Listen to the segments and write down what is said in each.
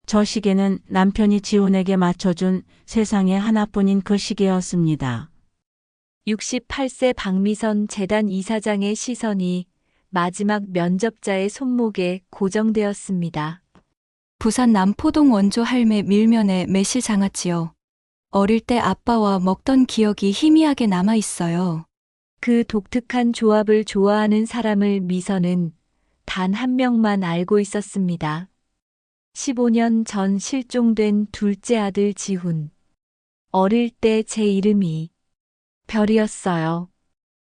저 시계는 남편이 지훈에게 맞춰준 세상에 하나뿐인 그 시계였습니다. 68세 박미선 재단 이사장의 시선이 마지막 면접자의 손목에 고정되었습니다. 부산 남포동 원조 할매 밀면의 매실 장아찌요. 어릴 때 아빠와 먹던 기억이 희미하게 남아 있어요. 그 독특한 조합을 좋아하는 사람을 미선은 단 한 명만 알고 있었습니다. 15년 전 실종된 둘째 아들 지훈. 어릴 때 제 이름이 별이었어요.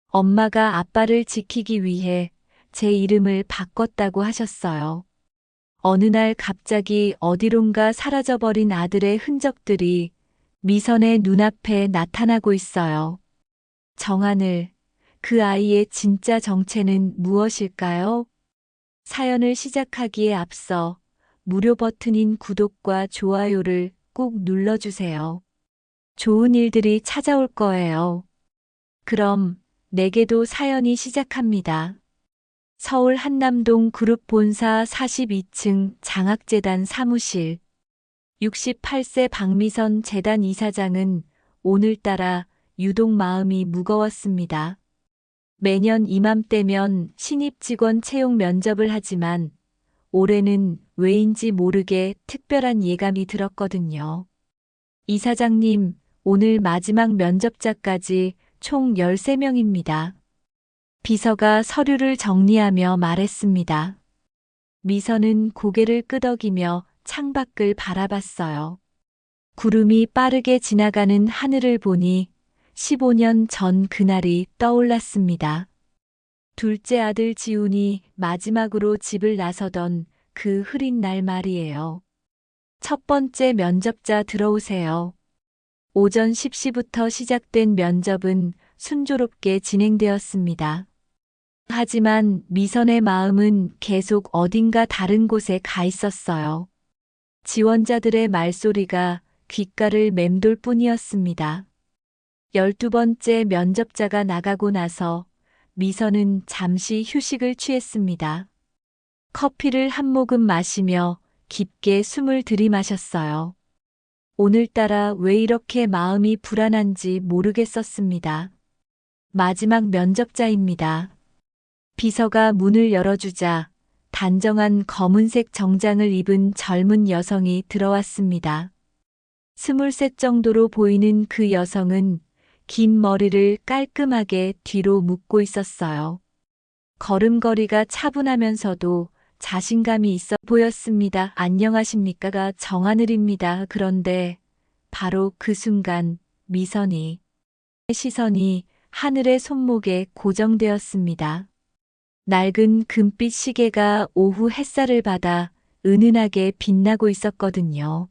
엄마가 아빠를 지키기 위해 제 이름을 바꿨다고 하셨어요. 어느 날 갑자기 어디론가 사라져버린 아들의 흔적들이 미선의 눈앞에 나타나고 있어요. 정하늘, 그 아이의 진짜 정체는 무엇일까요? 사연을 시작하기에 앞서 무료 버튼인 구독과 좋아요를 꼭 눌러주세요. 좋은 일들이 찾아올 거예요. 그럼 내게도 사연이 시작합니다. 서울 한남동 그룹 본사 42층 장학재단 사무실. 68세 박미선 재단 이사장은 오늘따라 유독 마음이 무거웠습니다. 매년 이맘때면 신입 직원 채용 면접을 하지만 올해는 왜인지 모르게 특별한 예감이 들었거든요. 이사장님, 오늘 마지막 면접자까지 총 13명입니다. 비서가 서류를 정리하며 말했습니다. 미선은 고개를 끄덕이며 창밖을 바라봤어요. 구름이 빠르게 지나가는 하늘을 보니 15년 전 그날이 떠올랐습니다. 둘째 아들 지훈이 마지막으로 집을 나서던 그 흐린 날 말이에요. 첫 번째 면접자 들어오세요. 오전 10시부터 시작된 면접은 순조롭게 진행되었습니다. 하지만 미선의 마음은 계속 어딘가 다른 곳에 가 있었어요. 지원자들의 말소리가 귓가를 맴돌 뿐이었습니다. 12번째 면접자가 나가고 나서 미선은 잠시 휴식을 취했습니다. 커피를 한 모금 마시며 깊게 숨을 들이마셨어요. 오늘따라 왜 이렇게 마음이 불안한지 모르겠었습니다. 마지막 면접자입니다. 비서가 문을 열어주자 단정한 검은색 정장을 입은 젊은 여성이 들어왔습니다. 23 정도로 보이는 그 여성은 긴 머리를 깔끔하게 뒤로 묶고 있었어요. 걸음걸이가 차분하면서도 자신감이 있어 보였습니다. 안녕하십니까가 정하늘입니다. 그런데 바로 그 순간 미선이 시선이 하늘의 손목에 고정되었습니다. 낡은 금빛 시계가 오후 햇살을 받아 은은하게 빛나고 있었거든요.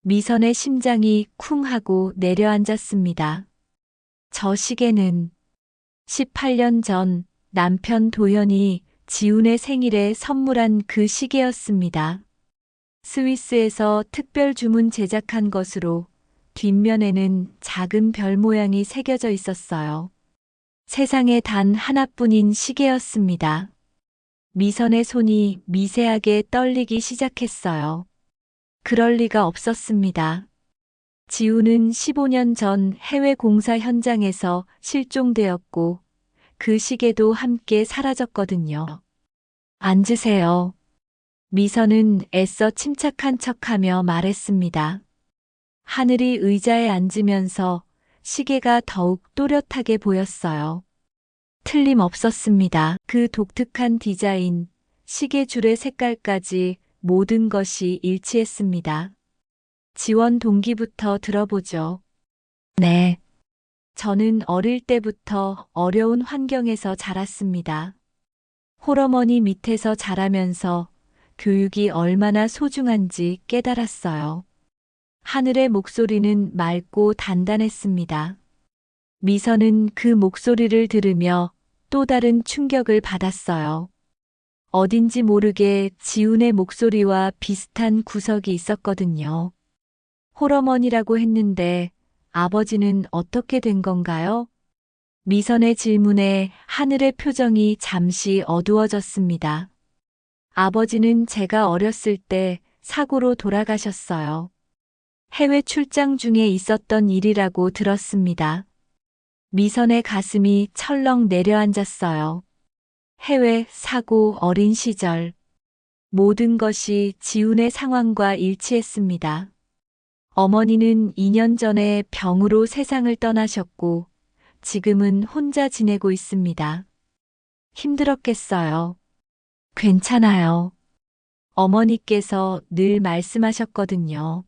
미선의 심장이 쿵 하고 내려앉았습니다. 저 시계는 18년 전 남편 도현이 지훈의 생일에 선물한 그 시계였습니다. 스위스에서 특별 주문 제작한 것으로 뒷면에는 작은 별 모양이 새겨져 있었어요. 세상에 단 하나뿐인 시계였습니다. 미선의 손이 미세하게 떨리기 시작했어요. 그럴 리가 없었습니다. 지훈은 15년 전 해외 공사 현장에서 실종되었고 그 시계도 함께 사라졌거든요. 앉으세요. 미선은 애써 침착한 척하며 말했습니다. 하늘이 의자에 앉으면서 시계가 더욱 또렷하게 보였어요. 틀림없었습니다. 그 독특한 디자인, 시계줄의 색깔까지 모든 것이 일치했습니다. 지원 동기부터 들어보죠. 네. 저는 어릴 때부터 어려운 환경에서 자랐습니다. 홀어머니 밑에서 자라면서 교육이 얼마나 소중한지 깨달았어요. 하늘의 목소리는 맑고 단단했습니다. 미선은 그 목소리를 들으며 또 다른 충격을 받았어요. 어딘지 모르게 지훈의 목소리와 비슷한 구석이 있었거든요. 홀어머니라고 했는데 아버지는 어떻게 된 건가요? 미선의 질문에 하늘의 표정이 잠시 어두워졌습니다. 아버지는 제가 어렸을 때 사고로 돌아가셨어요. 해외 출장 중에 있었던 일이라고 들었습니다. 미선의 가슴이 철렁 내려앉았어요. 해외 사고 어린 시절. 모든 것이 지훈의 상황과 일치했습니다. 어머니는 2년 전에 병으로 세상을 떠나셨고 지금은 혼자 지내고 있습니다. 힘들었겠어요. 괜찮아요. 어머니께서 늘 말씀하셨거든요.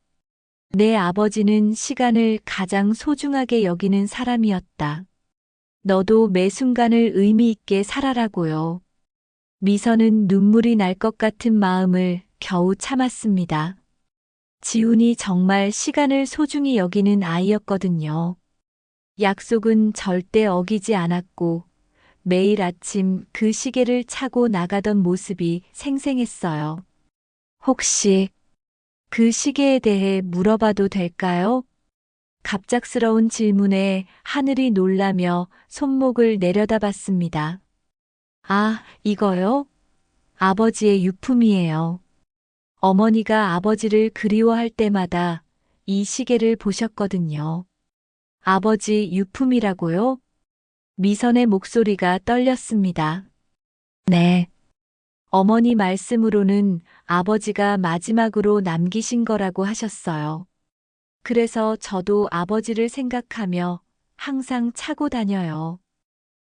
내 아버지는 시간을 가장 소중하게 여기는 사람이었다. 너도 매 순간을 의미 있게 살아라고요. 미선은 눈물이 날 것 같은 마음을 겨우 참았습니다. 지훈이 정말 시간을 소중히 여기는 아이였거든요. 약속은 절대 어기지 않았고 매일 아침 그 시계를 차고 나가던 모습이 생생했어요. 혹시 그 시계에 대해 물어봐도 될까요? 갑작스러운 질문에 하늘이 놀라며 손목을 내려다봤습니다. 아, 이거요? 아버지의 유품이에요. 어머니가 아버지를 그리워할 때마다 이 시계를 보셨거든요. 아버지 유품이라고요? 미선의 목소리가 떨렸습니다. 네. 어머니 말씀으로는 아버지가 마지막으로 남기신 거라고 하셨어요. 그래서 저도 아버지를 생각하며 항상 차고 다녀요.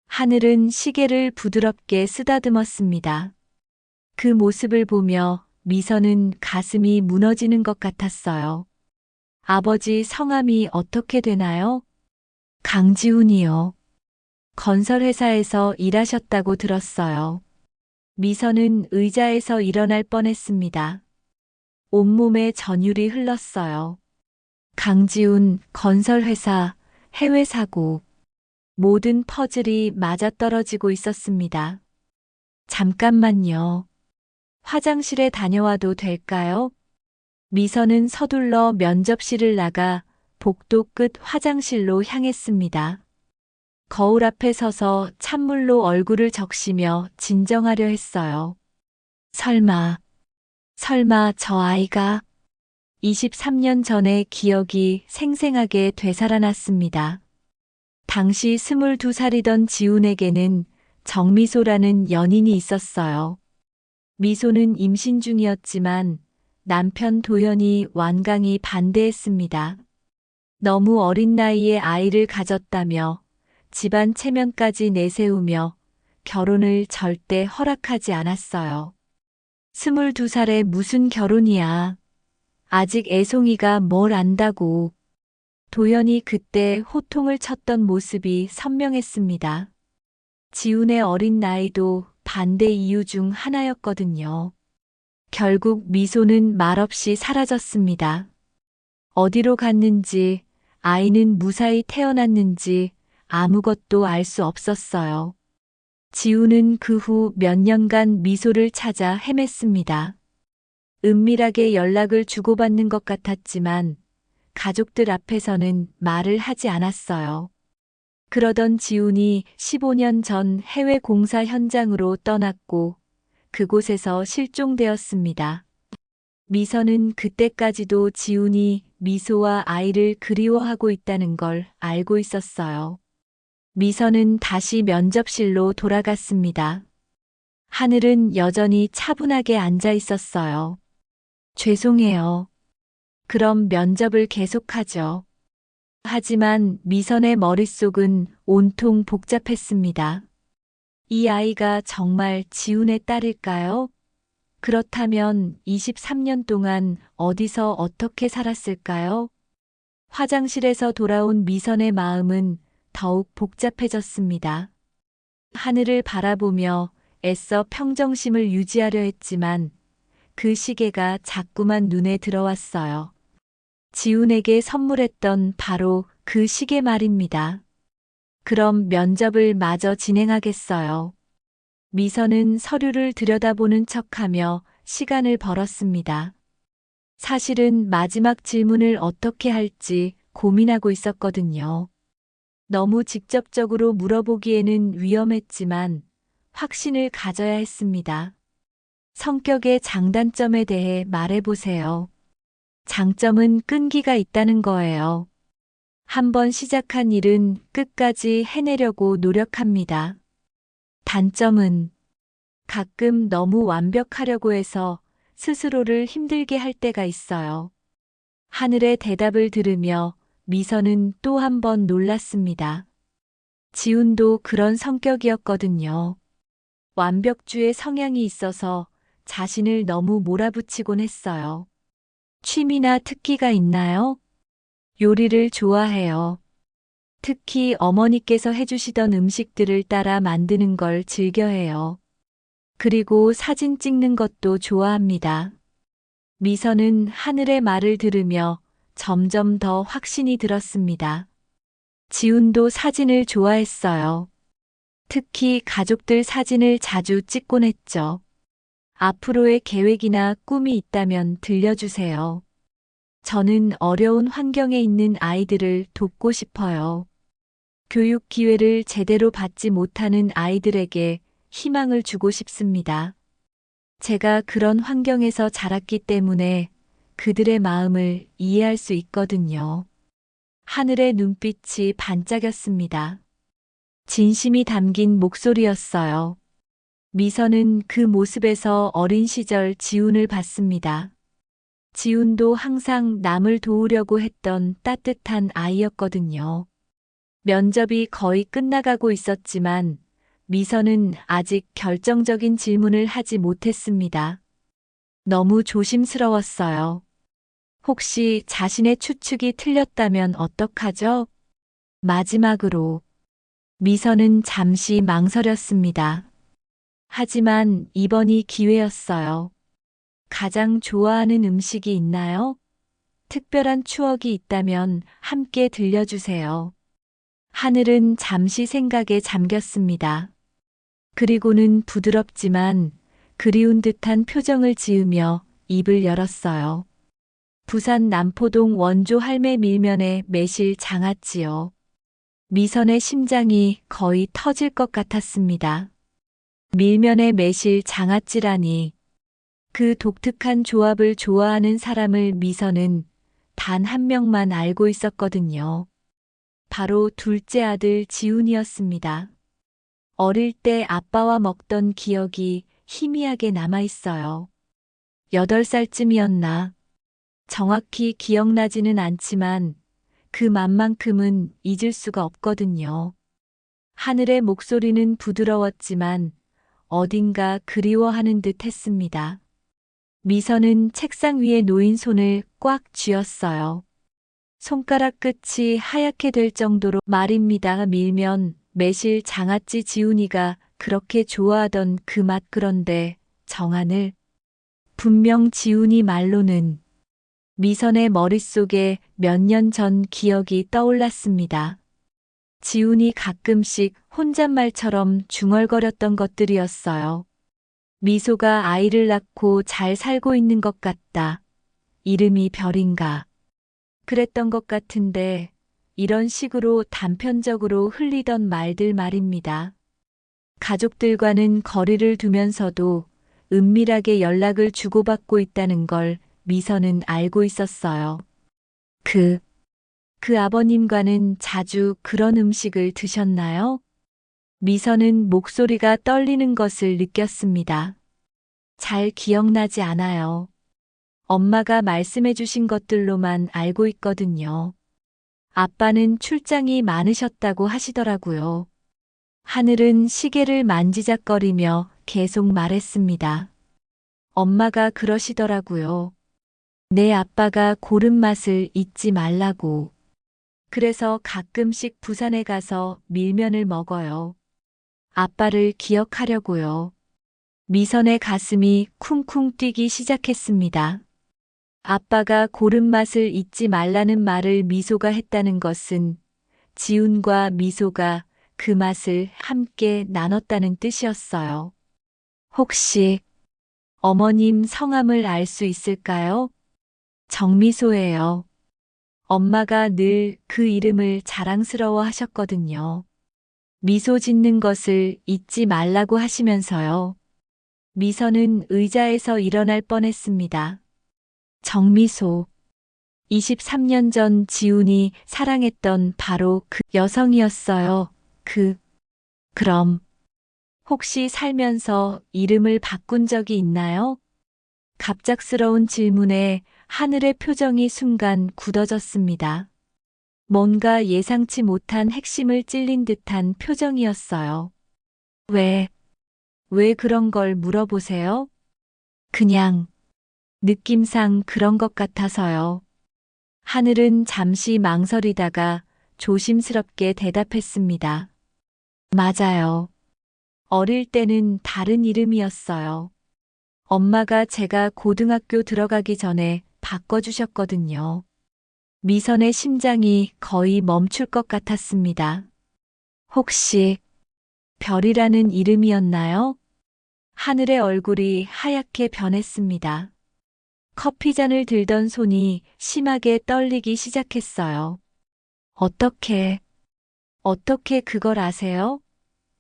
하늘은 시계를 부드럽게 쓰다듬었습니다. 그 모습을 보며 미선은 가슴이 무너지는 것 같았어요. 아버지 성함이 어떻게 되나요? 강지훈이요. 건설회사에서 일하셨다고 들었어요. 미선은 의자에서 일어날 뻔했습니다. 온몸에 전율이 흘렀어요. 강지훈, 건설회사, 해외 사고. 모든 퍼즐이 맞아떨어지고 있었습니다. 잠깐만요. 화장실에 다녀와도 될까요? 미선은 서둘러 면접실을 나가 복도 끝 화장실로 향했습니다. 거울 앞에 서서 찬물로 얼굴을 적시며 진정하려 했어요. 설마 저 아이가 23년 전의 기억이 생생하게 되살아났습니다. 당시 22살이던 지훈에게는 정미소라는 연인이 있었어요. 미소는 임신 중이었지만 남편 도현이 완강히 반대했습니다. 너무 어린 나이에 아이를 가졌다며 집안 체면까지 내세우며 결혼을 절대 허락하지 않았어요. 22살에 무슨 결혼이야. 아직 애송이가 뭘 안다고. 도연이 그때 호통을 쳤던 모습이 선명했습니다. 지훈의 어린 나이도 반대 이유 중 하나였거든요. 결국 미소는 말없이 사라졌습니다. 어디로 갔는지, 아이는 무사히 태어났는지 아무것도 알 수 없었어요. 지훈은 그 후 몇 년간 미소를 찾아 헤맸습니다. 은밀하게 연락을 주고받는 것 같았지만 가족들 앞에서는 말을 하지 않았어요. 그러던 지훈이 15년 전 해외 공사 현장으로 떠났고 그곳에서 실종되었습니다. 미선은 그때까지도 지훈이 미소와 아이를 그리워하고 있다는 걸 알고 있었어요. 미선은 다시 면접실로 돌아갔습니다. 하늘은 여전히 차분하게 앉아 있었어요. 죄송해요. 그럼 면접을 계속하죠. 하지만 미선의 머릿속은 온통 복잡했습니다. 이 아이가 정말 지훈의 딸일까요? 그렇다면 23년 동안 어디서 어떻게 살았을까요? 화장실에서 돌아온 미선의 마음은 더욱 복잡해졌습니다. 하늘을 바라보며 애써 평정심을 유지하려 했지만 그 시계가 자꾸만 눈에 들어왔어요. 지훈에게 선물했던 바로 그 시계 말입니다. 그럼 면접을 마저 진행하겠어요. 미선은 서류를 들여다보는 척하며 시간을 벌었습니다. 사실은 마지막 질문을 어떻게 할지 고민하고 있었거든요. 너무 직접적으로 물어보기에는 위험했지만 확신을 가져야 했습니다. 성격의 장단점에 대해 말해보세요. 장점은 끈기가 있다는 거예요. 한번 시작한 일은 끝까지 해내려고 노력합니다. 단점은 가끔 너무 완벽하려고 해서 스스로를 힘들게 할 때가 있어요. 하늘의 대답을 들으며 미선은 또 한 번 놀랐습니다. 지훈도 그런 성격이었거든요. 완벽주의 성향이 있어서 자신을 너무 몰아붙이곤 했어요. 취미나 특기가 있나요? 요리를 좋아해요. 특히 어머니께서 해주시던 음식들을 따라 만드는 걸 즐겨해요. 그리고 사진 찍는 것도 좋아합니다. 미선은 하늘의 말을 들으며 점점 더 확신이 들었습니다. 지훈도 사진을 좋아했어요. 특히 가족들 사진을 자주 찍곤 했죠. 앞으로의 계획이나 꿈이 있다면 들려주세요. 저는 어려운 환경에 있는 아이들을 돕고 싶어요. 교육 기회를 제대로 받지 못하는 아이들에게 희망을 주고 싶습니다. 제가 그런 환경에서 자랐기 때문에 그들의 마음을 이해할 수 있거든요. 하늘의 눈빛이 반짝였습니다. 진심이 담긴 목소리였어요. 미선은 그 모습에서 어린 시절 지훈을 봤습니다. 지훈도 항상 남을 도우려고 했던 따뜻한 아이였거든요. 면접이 거의 끝나가고 있었지만 미선은 아직 결정적인 질문을 하지 못했습니다. 너무 조심스러웠어요. 혹시 자신의 추측이 틀렸다면 어떡하죠? 마지막으로 미선은 잠시 망설였습니다. 하지만 이번이 기회였어요. 가장 좋아하는 음식이 있나요? 특별한 추억이 있다면 함께 들려주세요. 하늘은 잠시 생각에 잠겼습니다. 그리고는 부드럽지만 그리운 듯한 표정을 지으며 입을 열었어요. 부산 남포동 원조 할매 밀면의 매실 장아찌요. 미선의 심장이 거의 터질 것 같았습니다. 밀면의 매실 장아찌라니. 그 독특한 조합을 좋아하는 사람을 미선은 단 한 명만 알고 있었거든요. 바로 둘째 아들 지훈이었습니다. 어릴 때 아빠와 먹던 기억이 희미하게 남아있어요. 8살쯤이었나. 정확히 기억나지는 않지만 그 맛만큼은 잊을 수가 없거든요. 하늘의 목소리는 부드러웠지만 어딘가 그리워하는 듯 했습니다. 미선은 책상 위에 놓인 손을 꽉 쥐었어요. 손가락 끝이 하얗게 될 정도로 말입니다. 밀면, 매실, 장아찌 지훈이가 그렇게 좋아하던 그 맛. 그런데 정하늘. 분명 지훈이 말로는. 미선의 머릿속에 몇 년 전 기억이 떠올랐습니다. 지훈이 가끔씩 혼잣말처럼 중얼거렸던 것들이었어요. 미소가 아이를 낳고 잘 살고 있는 것 같다. 이름이 별인가. 그랬던 것 같은데 이런 식으로 단편적으로 흘리던 말들 말입니다. 가족들과는 거리를 두면서도 은밀하게 연락을 주고받고 있다는 걸 미선은 알고 있었어요. 그 아버님과는 자주 그런 음식을 드셨나요? 미선은 목소리가 떨리는 것을 느꼈습니다. 잘 기억나지 않아요. 엄마가 말씀해 주신 것들로만 알고 있거든요. 아빠는 출장이 많으셨다고 하시더라고요. 하늘은 시계를 만지작거리며 계속 말했습니다. 엄마가 그러시더라고요. 내 아빠가 고른 맛을 잊지 말라고. 그래서 가끔씩 부산에 가서 밀면을 먹어요. 아빠를 기억하려고요. 미선의 가슴이 쿵쿵 뛰기 시작했습니다. 아빠가 고른 맛을 잊지 말라는 말을 미소가 했다는 것은 지훈과 미소가 그 맛을 함께 나눴다는 뜻이었어요. 혹시 어머님 성함을 알 수 있을까요? 정미소예요. 엄마가 늘 그 이름을 자랑스러워 하셨거든요. 미소 짓는 것을 잊지 말라고 하시면서요. 미선은 의자에서 일어날 뻔했습니다. 정미소. 23년 전 지훈이 사랑했던 바로 그 여성이었어요. 그럼 혹시 살면서 이름을 바꾼 적이 있나요? 갑작스러운 질문에 하늘의 표정이 순간 굳어졌습니다. 뭔가 예상치 못한 핵심을 찔린 듯한 표정이었어요. 왜 그런 걸 물어보세요? 그냥 느낌상 그런 것 같아서요. 하늘은 잠시 망설이다가 조심스럽게 대답했습니다. 맞아요. 어릴 때는 다른 이름이었어요. 엄마가 제가 고등학교 들어가기 전에 바꿔주셨거든요. 미선의 심장이 거의 멈출 것 같았습니다. 혹시 별이라는 이름이었나요? 하늘의 얼굴이 하얗게 변했습니다. 커피잔을 들던 손이 심하게 떨리기 시작했어요. 어떻게 그걸 아세요?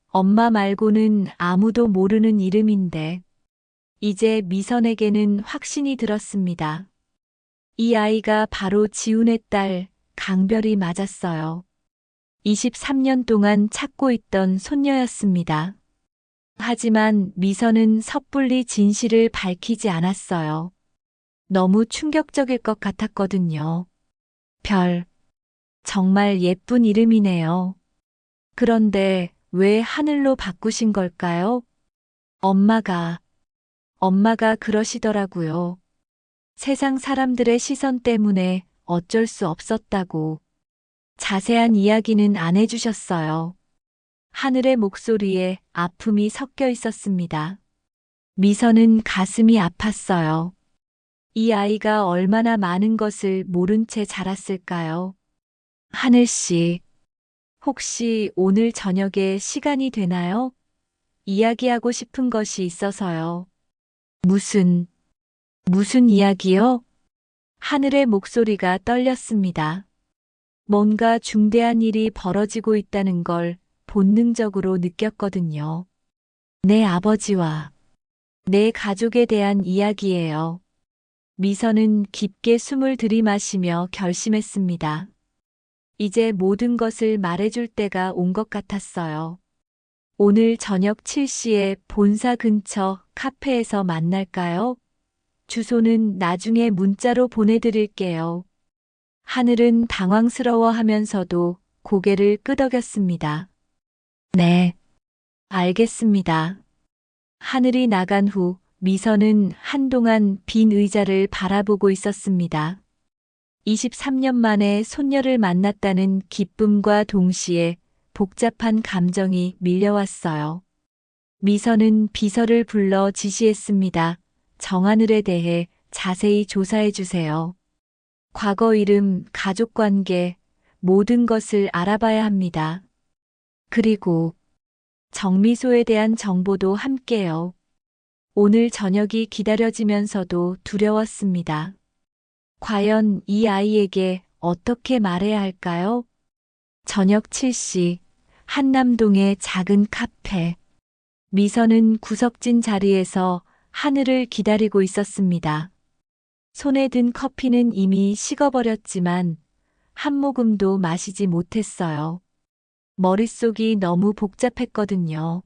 엄마 말고는 아무도 모르는 이름인데. 이제 미선에게는 확신이 들었습니다. 이 아이가 바로 지훈의 딸 강별이 맞았어요. 23년 동안 찾고 있던 손녀였습니다. 하지만 미선은 섣불리 진실을 밝히지 않았어요. 너무 충격적일 것 같았거든요. 별. 정말 예쁜 이름이네요. 그런데 왜 하늘로 바꾸신 걸까요? 엄마가 그러시더라고요. 세상 사람들의 시선 때문에 어쩔 수 없었다고. 자세한 이야기는 안 해주셨어요. 하늘의 목소리에 아픔이 섞여 있었습니다. 미선은 가슴이 아팠어요. 이 아이가 얼마나 많은 것을 모른 채 자랐을까요? 하늘 씨, 혹시 오늘 저녁에 시간이 되나요? 이야기하고 싶은 것이 있어서요. 무슨 이야기요? 하늘의 목소리가 떨렸습니다. 뭔가 중대한 일이 벌어지고 있다는 걸 본능적으로 느꼈거든요. 내 아버지와 내 가족에 대한 이야기예요. 미선은 깊게 숨을 들이마시며 결심했습니다. 이제 모든 것을 말해줄 때가 온 것 같았어요. 오늘 저녁 7시에 본사 근처 카페에서 만날까요? 주소는 나중에 문자로 보내드릴게요. 하늘은 당황스러워 하면서도 고개를 끄덕였습니다. 네, 알겠습니다. 하늘이 나간 후 미선은 한동안 빈 의자를 바라보고 있었습니다. 23년 만에 손녀를 만났다는 기쁨과 동시에 복잡한 감정이 밀려왔어요. 미선은 비서를 불러 지시했습니다. 정하늘에 대해 자세히 조사해 주세요. 과거 이름, 가족 관계, 모든 것을 알아봐야 합니다. 그리고 정미소에 대한 정보도 함께요. 오늘 저녁이 기다려지면서도 두려웠습니다. 과연 이 아이에게 어떻게 말해야 할까요? 저녁 7시, 한남동의 작은 카페. 미선은 구석진 자리에서 하늘을 기다리고 있었습니다. 손에 든 커피는 이미 식어버렸지만 한 모금도 마시지 못했어요. 머릿속이 너무 복잡했거든요.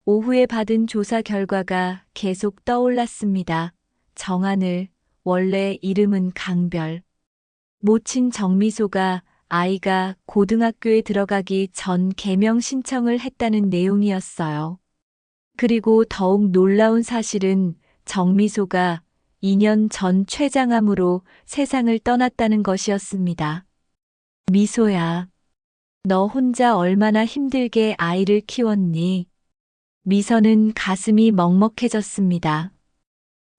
오후에 받은 조사 결과가 계속 떠올랐습니다. 정하늘, 원래 이름은 강별. 모친 정미소가 아이가 고등학교에 들어가기 전 개명 신청을 했다는 내용이었어요. 그리고 더욱 놀라운 사실은 정미소가 2년 전 췌장암으로 세상을 떠났다는 것이었습니다. 미소야, 너 혼자 얼마나 힘들게 아이를 키웠니? 미선은 가슴이 먹먹해졌습니다.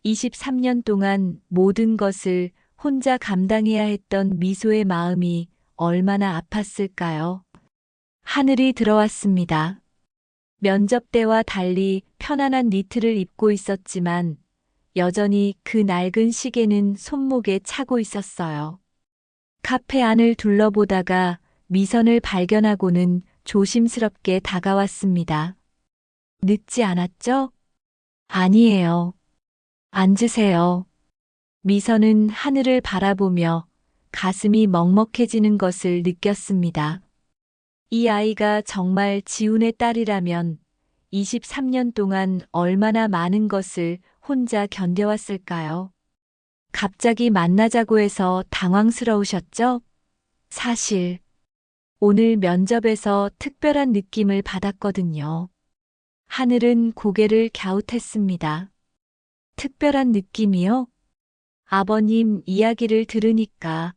23년 동안 모든 것을 혼자 감당해야 했던 미소의 마음이 얼마나 아팠을까요? 하늘이 들어왔습니다. 면접 때와 달리 편안한 니트를 입고 있었지만 여전히 그 낡은 시계는 손목에 차고 있었어요. 카페 안을 둘러보다가 미선을 발견하고는 조심스럽게 다가왔습니다. 늦지 않았죠? 아니에요. 앉으세요. 미선은 하늘을 바라보며 가슴이 먹먹해지는 것을 느꼈습니다. 이 아이가 정말 지훈의 딸이라면 23년 동안 얼마나 많은 것을 혼자 견뎌왔을까요? 갑자기 만나자고 해서 당황스러우셨죠? 사실 오늘 면접에서 특별한 느낌을 받았거든요. 하늘은 고개를 갸웃했습니다. 특별한 느낌이요? 아버님 이야기를 들으니까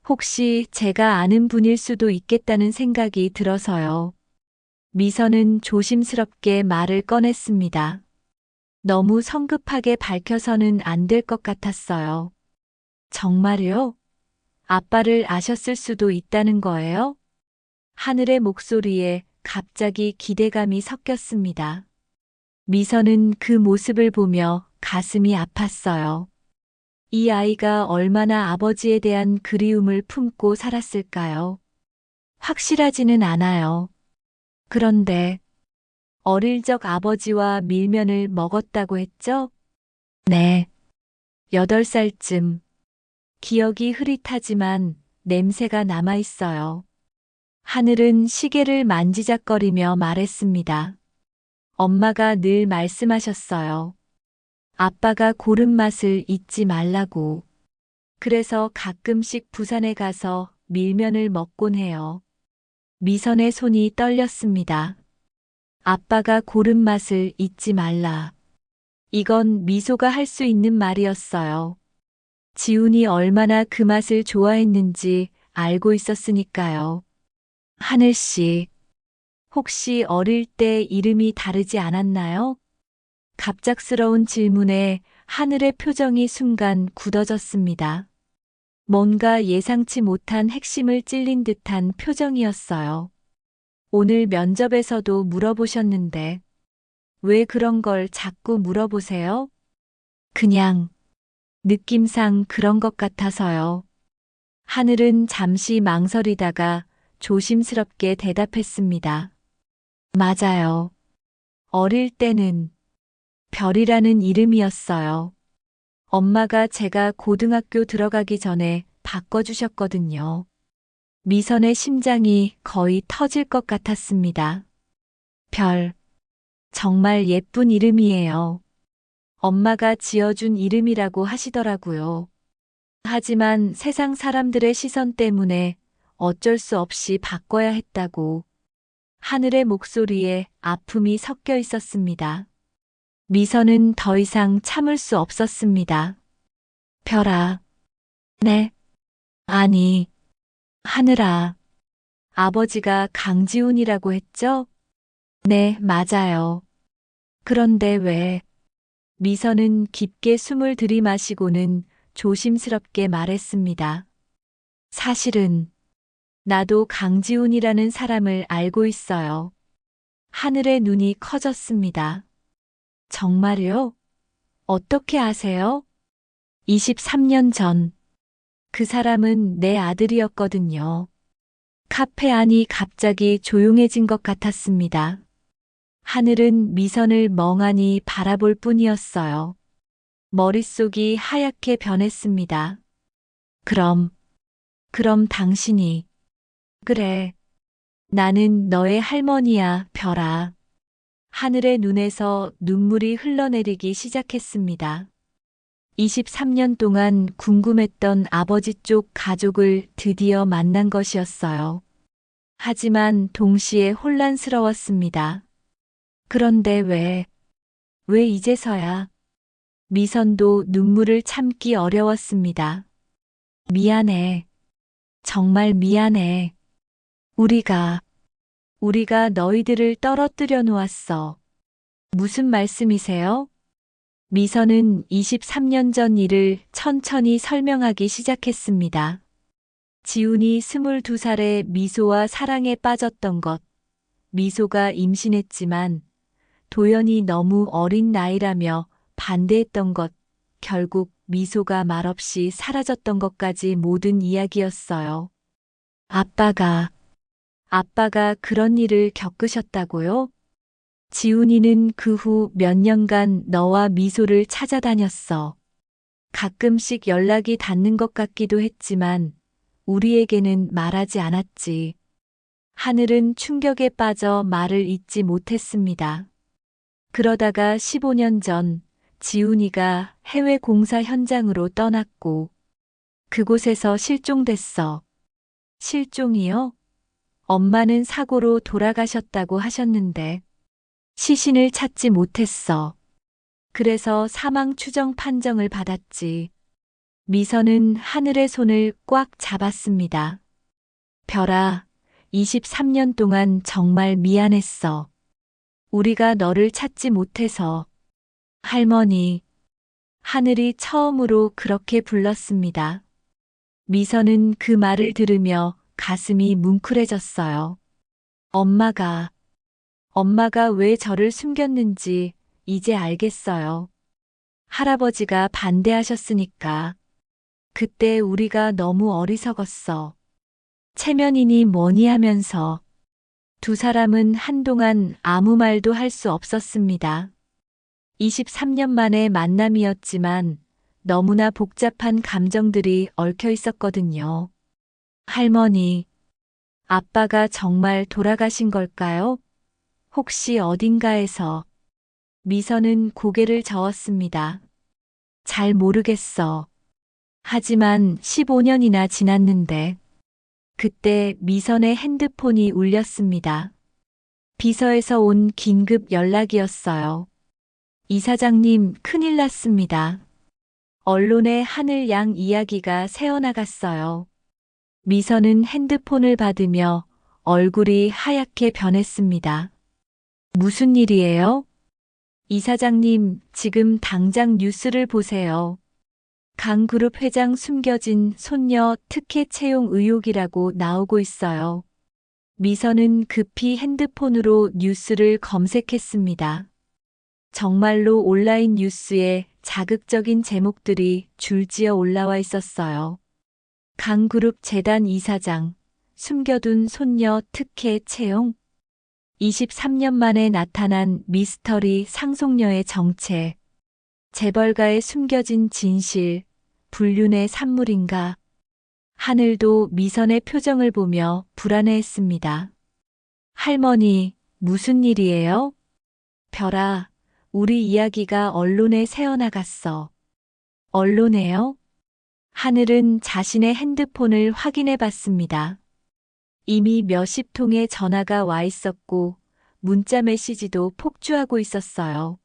혹시 제가 아는 분일 수도 있겠다는 생각이 들어서요. 미선은 조심스럽게 말을 꺼냈습니다. 너무 성급하게 밝혀서는 안 될 것 같았어요. 정말요? 아빠를 아셨을 수도 있다는 거예요? 하늘의 목소리에 갑자기 기대감이 섞였습니다. 미선은 그 모습을 보며 가슴이 아팠어요. 이 아이가 얼마나 아버지에 대한 그리움을 품고 살았을까요? 확실하지는 않아요. 그런데 어릴 적 아버지와 밀면을 먹었다고 했죠? 네. 8살쯤. 기억이 흐릿하지만 냄새가 남아 있어요. 하늘은 시계를 만지작거리며 말했습니다. 엄마가 늘 말씀하셨어요. 아빠가 고른 맛을 잊지 말라고. 그래서 가끔씩 부산에 가서 밀면을 먹곤 해요. 미선의 손이 떨렸습니다. 아빠가 고른 맛을 잊지 말라. 이건 미소가 할 수 있는 말이었어요. 지훈이 얼마나 그 맛을 좋아했는지 알고 있었으니까요. 하늘 씨, 혹시 어릴 때 이름이 다르지 않았나요? 갑작스러운 질문에 하늘의 표정이 순간 굳어졌습니다. 뭔가 예상치 못한 핵심을 찔린 듯한 표정이었어요. 오늘 면접에서도 물어보셨는데 왜 그런 걸 자꾸 물어보세요? 그냥 느낌상 그런 것 같아서요. 하늘은 잠시 망설이다가 조심스럽게 대답했습니다. 맞아요. 어릴 때는 별이라는 이름이었어요. 엄마가 제가 고등학교 들어가기 전에 바꿔주셨거든요. 미선의 심장이 거의 터질 것 같았습니다. 별. 정말 예쁜 이름이에요. 엄마가 지어준 이름이라고 하시더라고요. 하지만 세상 사람들의 시선 때문에 어쩔 수 없이 바꿔야 했다고. 하늘의 목소리에 아픔이 섞여 있었습니다. 미선은 더 이상 참을 수 없었습니다. 별아. 네. 아니. 하늘아. 아버지가 강지훈이라고 했죠? 네, 맞아요. 그런데 왜? 미선은 깊게 숨을 들이마시고는 조심스럽게 말했습니다. 사실은 나도 강지훈이라는 사람을 알고 있어요. 하늘의 눈이 커졌습니다. 정말요? 어떻게 아세요? 23년 전. 그 사람은 내 아들이었거든요. 카페 안이 갑자기 조용해진 것 같았습니다. 하늘은 미선을 멍하니 바라볼 뿐이었어요. 머릿속이 하얗게 변했습니다. 그럼 당신이. 그래. 나는 너의 할머니야, 별아. 하늘의 눈에서 눈물이 흘러내리기 시작했습니다. 23년 동안 궁금했던 아버지 쪽 가족을 드디어 만난 것이었어요. 하지만 동시에 혼란스러웠습니다. 그런데 왜 이제서야? 미선도 눈물을 참기 어려웠습니다. 미안해. 정말 미안해. 우리가 너희들을 떨어뜨려 놓았어. 무슨 말씀이세요? 미선은 23년 전 일을 천천히 설명하기 시작했습니다. 지훈이 22살에 미소와 사랑에 빠졌던 것, 미소가 임신했지만 도연이 너무 어린 나이라며 반대했던 것, 결국 미소가 말없이 사라졌던 것까지 모든 이야기였어요. 아빠가 그런 일을 겪으셨다고요? 지훈이는 그 후 몇 년간 너와 미소를 찾아다녔어. 가끔씩 연락이 닿는 것 같기도 했지만 우리에게는 말하지 않았지. 하늘은 충격에 빠져 말을 잇지 못했습니다. 그러다가 15년 전 지훈이가 해외 공사 현장으로 떠났고 그곳에서 실종됐어. 실종이요? 엄마는 사고로 돌아가셨다고 하셨는데 시신을 찾지 못했어. 그래서 사망 추정 판정을 받았지. 미선은 하늘의 손을 꽉 잡았습니다. 별아, 23년 동안 정말 미안했어. 우리가 너를 찾지 못해서. 할머니, 하늘이 처음으로 그렇게 불렀습니다. 미선은 그 말을 들으며 가슴이 뭉클해졌어요. 엄마가 왜 저를 숨겼는지 이제 알겠어요. 할아버지가 반대하셨으니까. 그때 우리가 너무 어리석었어. 체면이니 뭐니 하면서 두 사람은 한동안 아무 말도 할 수 없었습니다. 23년 만의 만남이었지만 너무나 복잡한 감정들이 얽혀 있었거든요. 할머니, 아빠가 정말 돌아가신 걸까요? 혹시 어딘가에서? 미선은 고개를 저었습니다. 잘 모르겠어. 하지만 15년이나 지났는데. 그때 미선의 핸드폰이 울렸습니다. 비서에서 온 긴급 연락이었어요. 이사장님, 큰일 났습니다. 언론에 하늘 양 이야기가 새어나갔어요. 미선은 핸드폰을 받으며 얼굴이 하얗게 변했습니다. 무슨 일이에요? 이사장님, 지금 당장 뉴스를 보세요. 강그룹 회장 숨겨진 손녀 특혜 채용 의혹이라고 나오고 있어요. 미선은 급히 핸드폰으로 뉴스를 검색했습니다. 정말로 온라인 뉴스에 자극적인 제목들이 줄지어 올라와 있었어요. 강그룹 재단 이사장, 숨겨둔 손녀 특혜 채용? 23년 만에 나타난 미스터리 상속녀의 정체, 재벌가의 숨겨진 진실, 불륜의 산물인가? 하늘도 미선의 표정을 보며 불안해했습니다. 할머니, 무슨 일이에요? 별아, 우리 이야기가 언론에 새어나갔어. 언론에요? 하늘은 자신의 핸드폰을 확인해 봤습니다. 이미 몇십 통의 전화가 와 있었고 문자 메시지도 폭주하고 있었어요.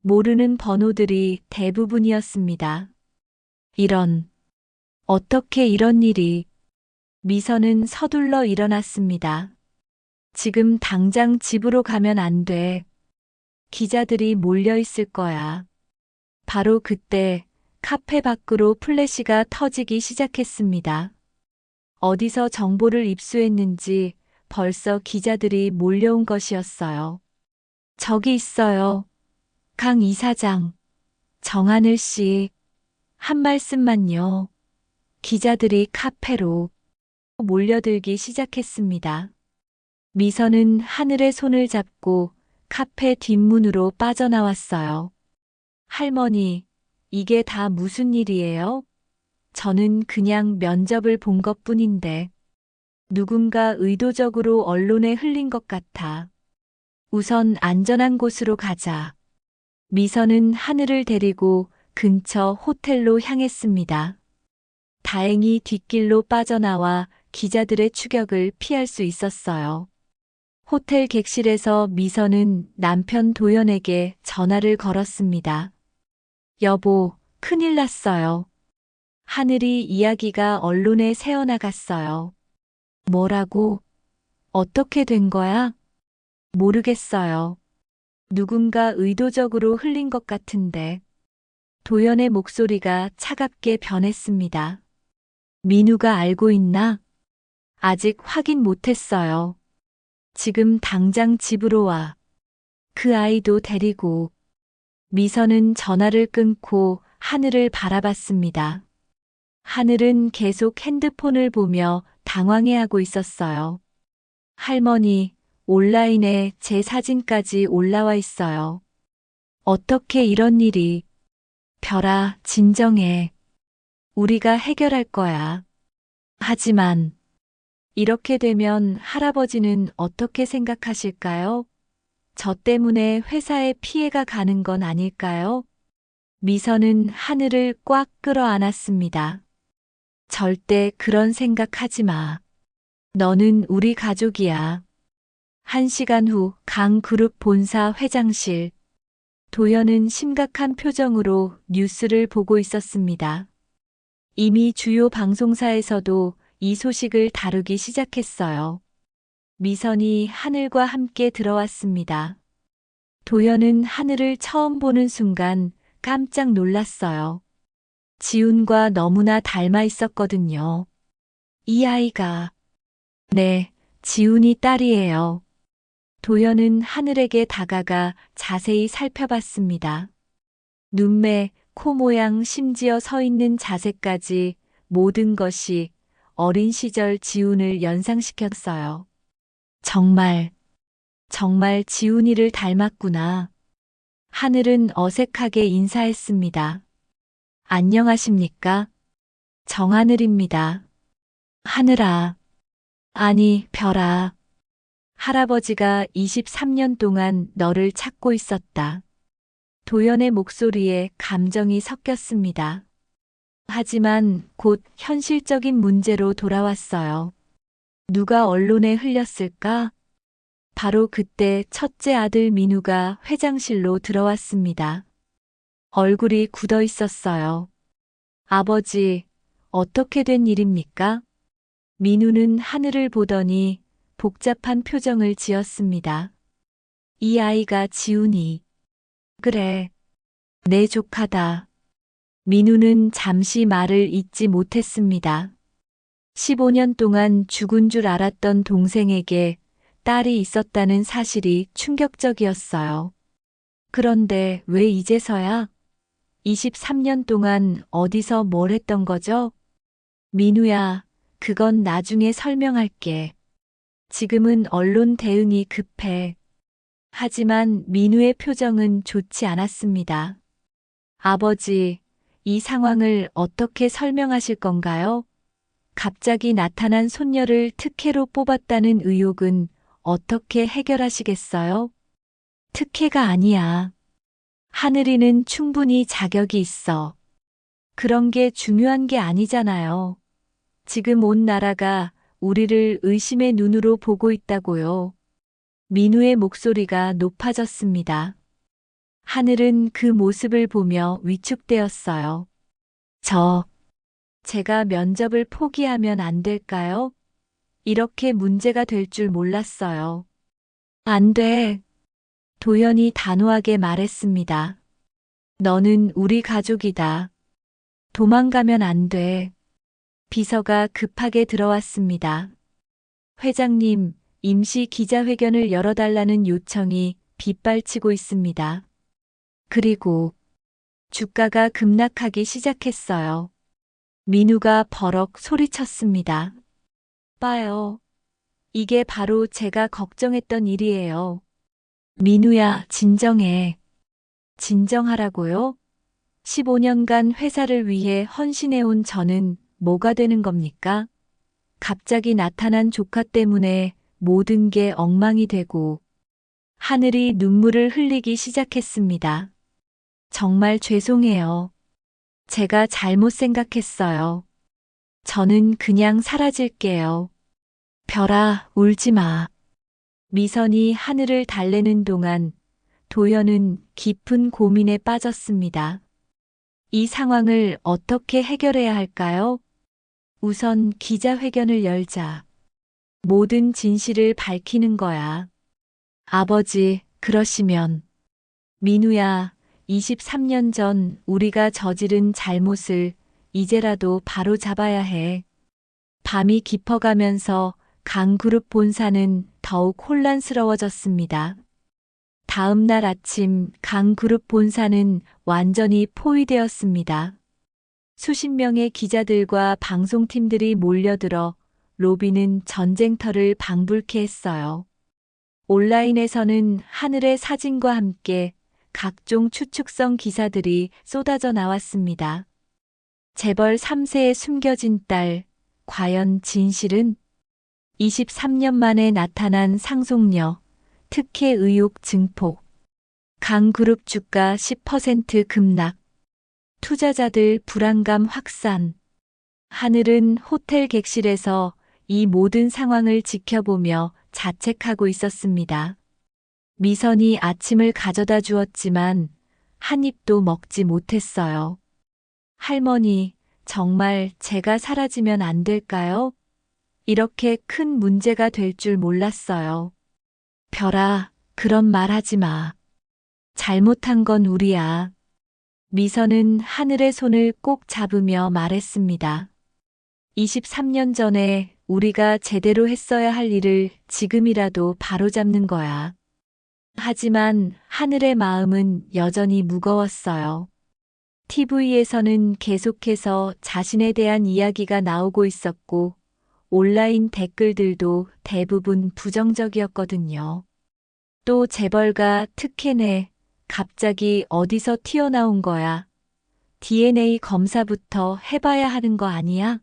모르는 번호들이 대부분이었습니다. 어떻게 이런 일이. 미선은 서둘러 일어났습니다. 지금 당장 집으로 가면 안 돼. 기자들이 몰려 있을 거야. 바로 그때 카페 밖으로 플래시가 터지기 시작했습니다. 어디서 정보를 입수했는지 벌써 기자들이 몰려온 것이었어요. 저기 있어요. 강 이사장, 정하늘 씨, 한 말씀만요. 기자들이 카페로 몰려들기 시작했습니다. 미선은 하늘의 손을 잡고 카페 뒷문으로 빠져나왔어요. 할머니, 이게 다 무슨 일이에요? 저는 그냥 면접을 본 것뿐인데 누군가 의도적으로 언론에 흘린 것 같아. 우선 안전한 곳으로 가자. 미선은 하늘을 데리고 근처 호텔로 향했습니다. 다행히 뒷길로 빠져나와 기자들의 추격을 피할 수 있었어요. 호텔 객실에서 미선은 남편 도연에게 전화를 걸었습니다. 여보, 큰일 났어요. 하늘이 이야기가 언론에 새어나갔어요. 뭐라고? 어떻게 된 거야? 모르겠어요. 누군가 의도적으로 흘린 것 같은데. 도연의 목소리가 차갑게 변했습니다. 민우가 알고 있나? 아직 확인 못했어요. 지금 당장 집으로 와. 그 아이도 데리고. 미선은 전화를 끊고 하늘을 바라봤습니다. 하늘은 계속 핸드폰을 보며 당황해하고 있었어요. 할머니, 온라인에 제 사진까지 올라와 있어요. 어떻게 이런 일이? 별아, 진정해. 우리가 해결할 거야. 하지만 이렇게 되면 할아버지는 어떻게 생각하실까요? 저 때문에 회사에 피해가 가는 건 아닐까요? 미선은 하늘을 꽉 끌어안았습니다. 절대 그런 생각하지 마. 너는 우리 가족이야. 1시간 후 강그룹 본사 회장실. 도연은 심각한 표정으로 뉴스를 보고 있었습니다. 이미 주요 방송사에서도 이 소식을 다루기 시작했어요. 미선이 하늘과 함께 들어왔습니다. 도연은 하늘을 처음 보는 순간 깜짝 놀랐어요. 지훈과 너무나 닮아 있었거든요. 이 아이가. 네, 지훈이 딸이에요. 도연은 하늘에게 다가가 자세히 살펴봤습니다. 눈매, 코 모양, 심지어 서 있는 자세까지 모든 것이 어린 시절 지훈을 연상시켰어요. 정말 지훈이를 닮았구나. 하늘은 어색하게 인사했습니다. 안녕하십니까? 정하늘입니다. 하늘아. 아니, 별아. 할아버지가 23년 동안 너를 찾고 있었다. 도연의 목소리에 감정이 섞였습니다. 하지만 곧 현실적인 문제로 돌아왔어요. 누가 언론에 흘렸을까? 바로 그때 첫째 아들 민우가 회장실로 들어왔습니다. 얼굴이 굳어 있었어요. 아버지, 어떻게 된 일입니까? 민우는 하늘을 보더니 복잡한 표정을 지었습니다. 이 아이가 지훈이. 그래, 내 조카다. 민우는 잠시 말을 잇지 못했습니다. 15년 동안 죽은 줄 알았던 동생에게 딸이 있었다는 사실이 충격적이었어요. 그런데 왜 이제서야? 23년 동안 어디서 뭘 했던 거죠? 민우야, 그건 나중에 설명할게. 지금은 언론 대응이 급해. 하지만 민우의 표정은 좋지 않았습니다. 아버지, 이 상황을 어떻게 설명하실 건가요? 갑자기 나타난 손녀를 특혜로 뽑았다는 의혹은 어떻게 해결하시겠어요? 특혜가 아니야. 하늘이는 충분히 자격이 있어. 그런 게 중요한 게 아니잖아요. 지금 온 나라가 우리를 의심의 눈으로 보고 있다고요. 민우의 목소리가 높아졌습니다. 하늘은 그 모습을 보며 위축되었어요. 제가 면접을 포기하면 안 될까요? 이렇게 문제가 될 줄 몰랐어요. 안 돼. 도연이 단호하게 말했습니다. 너는 우리 가족이다. 도망가면 안 돼. 비서가 급하게 들어왔습니다. 회장님, 임시 기자회견을 열어달라는 요청이 빗발치고 있습니다. 그리고 주가가 급락하기 시작했어요. 민우가 버럭 소리쳤습니다. 빠요. 이게 바로 제가 걱정했던 일이에요. 민우야, 진정해. 진정하라고요? 15년간 회사를 위해 헌신해온 저는 뭐가 되는 겁니까? 갑자기 나타난 조카 때문에 모든 게 엉망이 되고 하늘이 눈물을 흘리기 시작했습니다. 정말 죄송해요. 제가 잘못 생각했어요. 저는 그냥 사라질게요. 별아, 울지 마. 미선이 하늘을 달래는 동안 도연은 깊은 고민에 빠졌습니다. 이 상황을 어떻게 해결해야 할까요? 우선 기자회견을 열자. 모든 진실을 밝히는 거야. 아버지, 그러시면. 민우야, 23년 전 우리가 저지른 잘못을 이제라도 바로 잡아야 해. 밤이 깊어가면서 강그룹 본사는 더욱 혼란스러워졌습니다. 다음 날 아침 강그룹 본사는 완전히 포위되었습니다. 수십 명의 기자들과 방송팀들이 몰려들어 로비는 전쟁터를 방불케 했어요. 온라인에서는 하늘의 사진과 함께 각종 추측성 기사들이 쏟아져 나왔습니다. 재벌 3세의 숨겨진 딸, 과연 진실은? 23년 만에 나타난 상속녀, 특혜 의혹 증폭, 강그룹 주가 10% 급락, 투자자들 불안감 확산. 하늘은 호텔 객실에서 이 모든 상황을 지켜보며 자책하고 있었습니다. 미선이 아침을 가져다 주었지만 한 입도 먹지 못했어요. 할머니, 정말 제가 사라지면 안 될까요? 이렇게 큰 문제가 될 줄 몰랐어요. 별아, 그런 말 하지 마. 잘못한 건 우리야. 미선은 하늘의 손을 꼭 잡으며 말했습니다. 23년 전에 우리가 제대로 했어야 할 일을 지금이라도 바로잡는 거야. 하지만 하늘의 마음은 여전히 무거웠어요. TV에서는 계속해서 자신에 대한 이야기가 나오고 있었고, 온라인 댓글들도 대부분 부정적이었거든요. 또 재벌가 특혜네, 갑자기 어디서 튀어나온 거야. DNA 검사부터 해봐야 하는 거 아니야?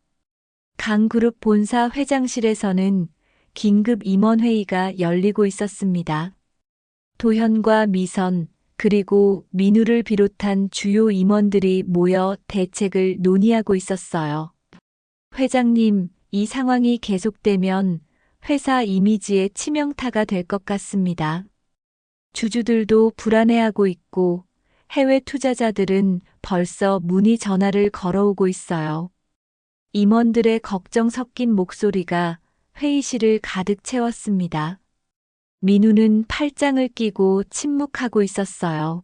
강그룹 본사 회장실에서는 긴급 임원회의가 열리고 있었습니다. 도현과 미선, 그리고 민우를 비롯한 주요 임원들이 모여 대책을 논의하고 있었어요. 회장님, 이 상황이 계속되면 회사 이미지에 치명타가 될 것 같습니다. 주주들도 불안해하고 있고 해외 투자자들은 벌써 문의 전화를 걸어오고 있어요. 임원들의 걱정 섞인 목소리가 회의실을 가득 채웠습니다. 민우는 팔짱을 끼고 침묵하고 있었어요.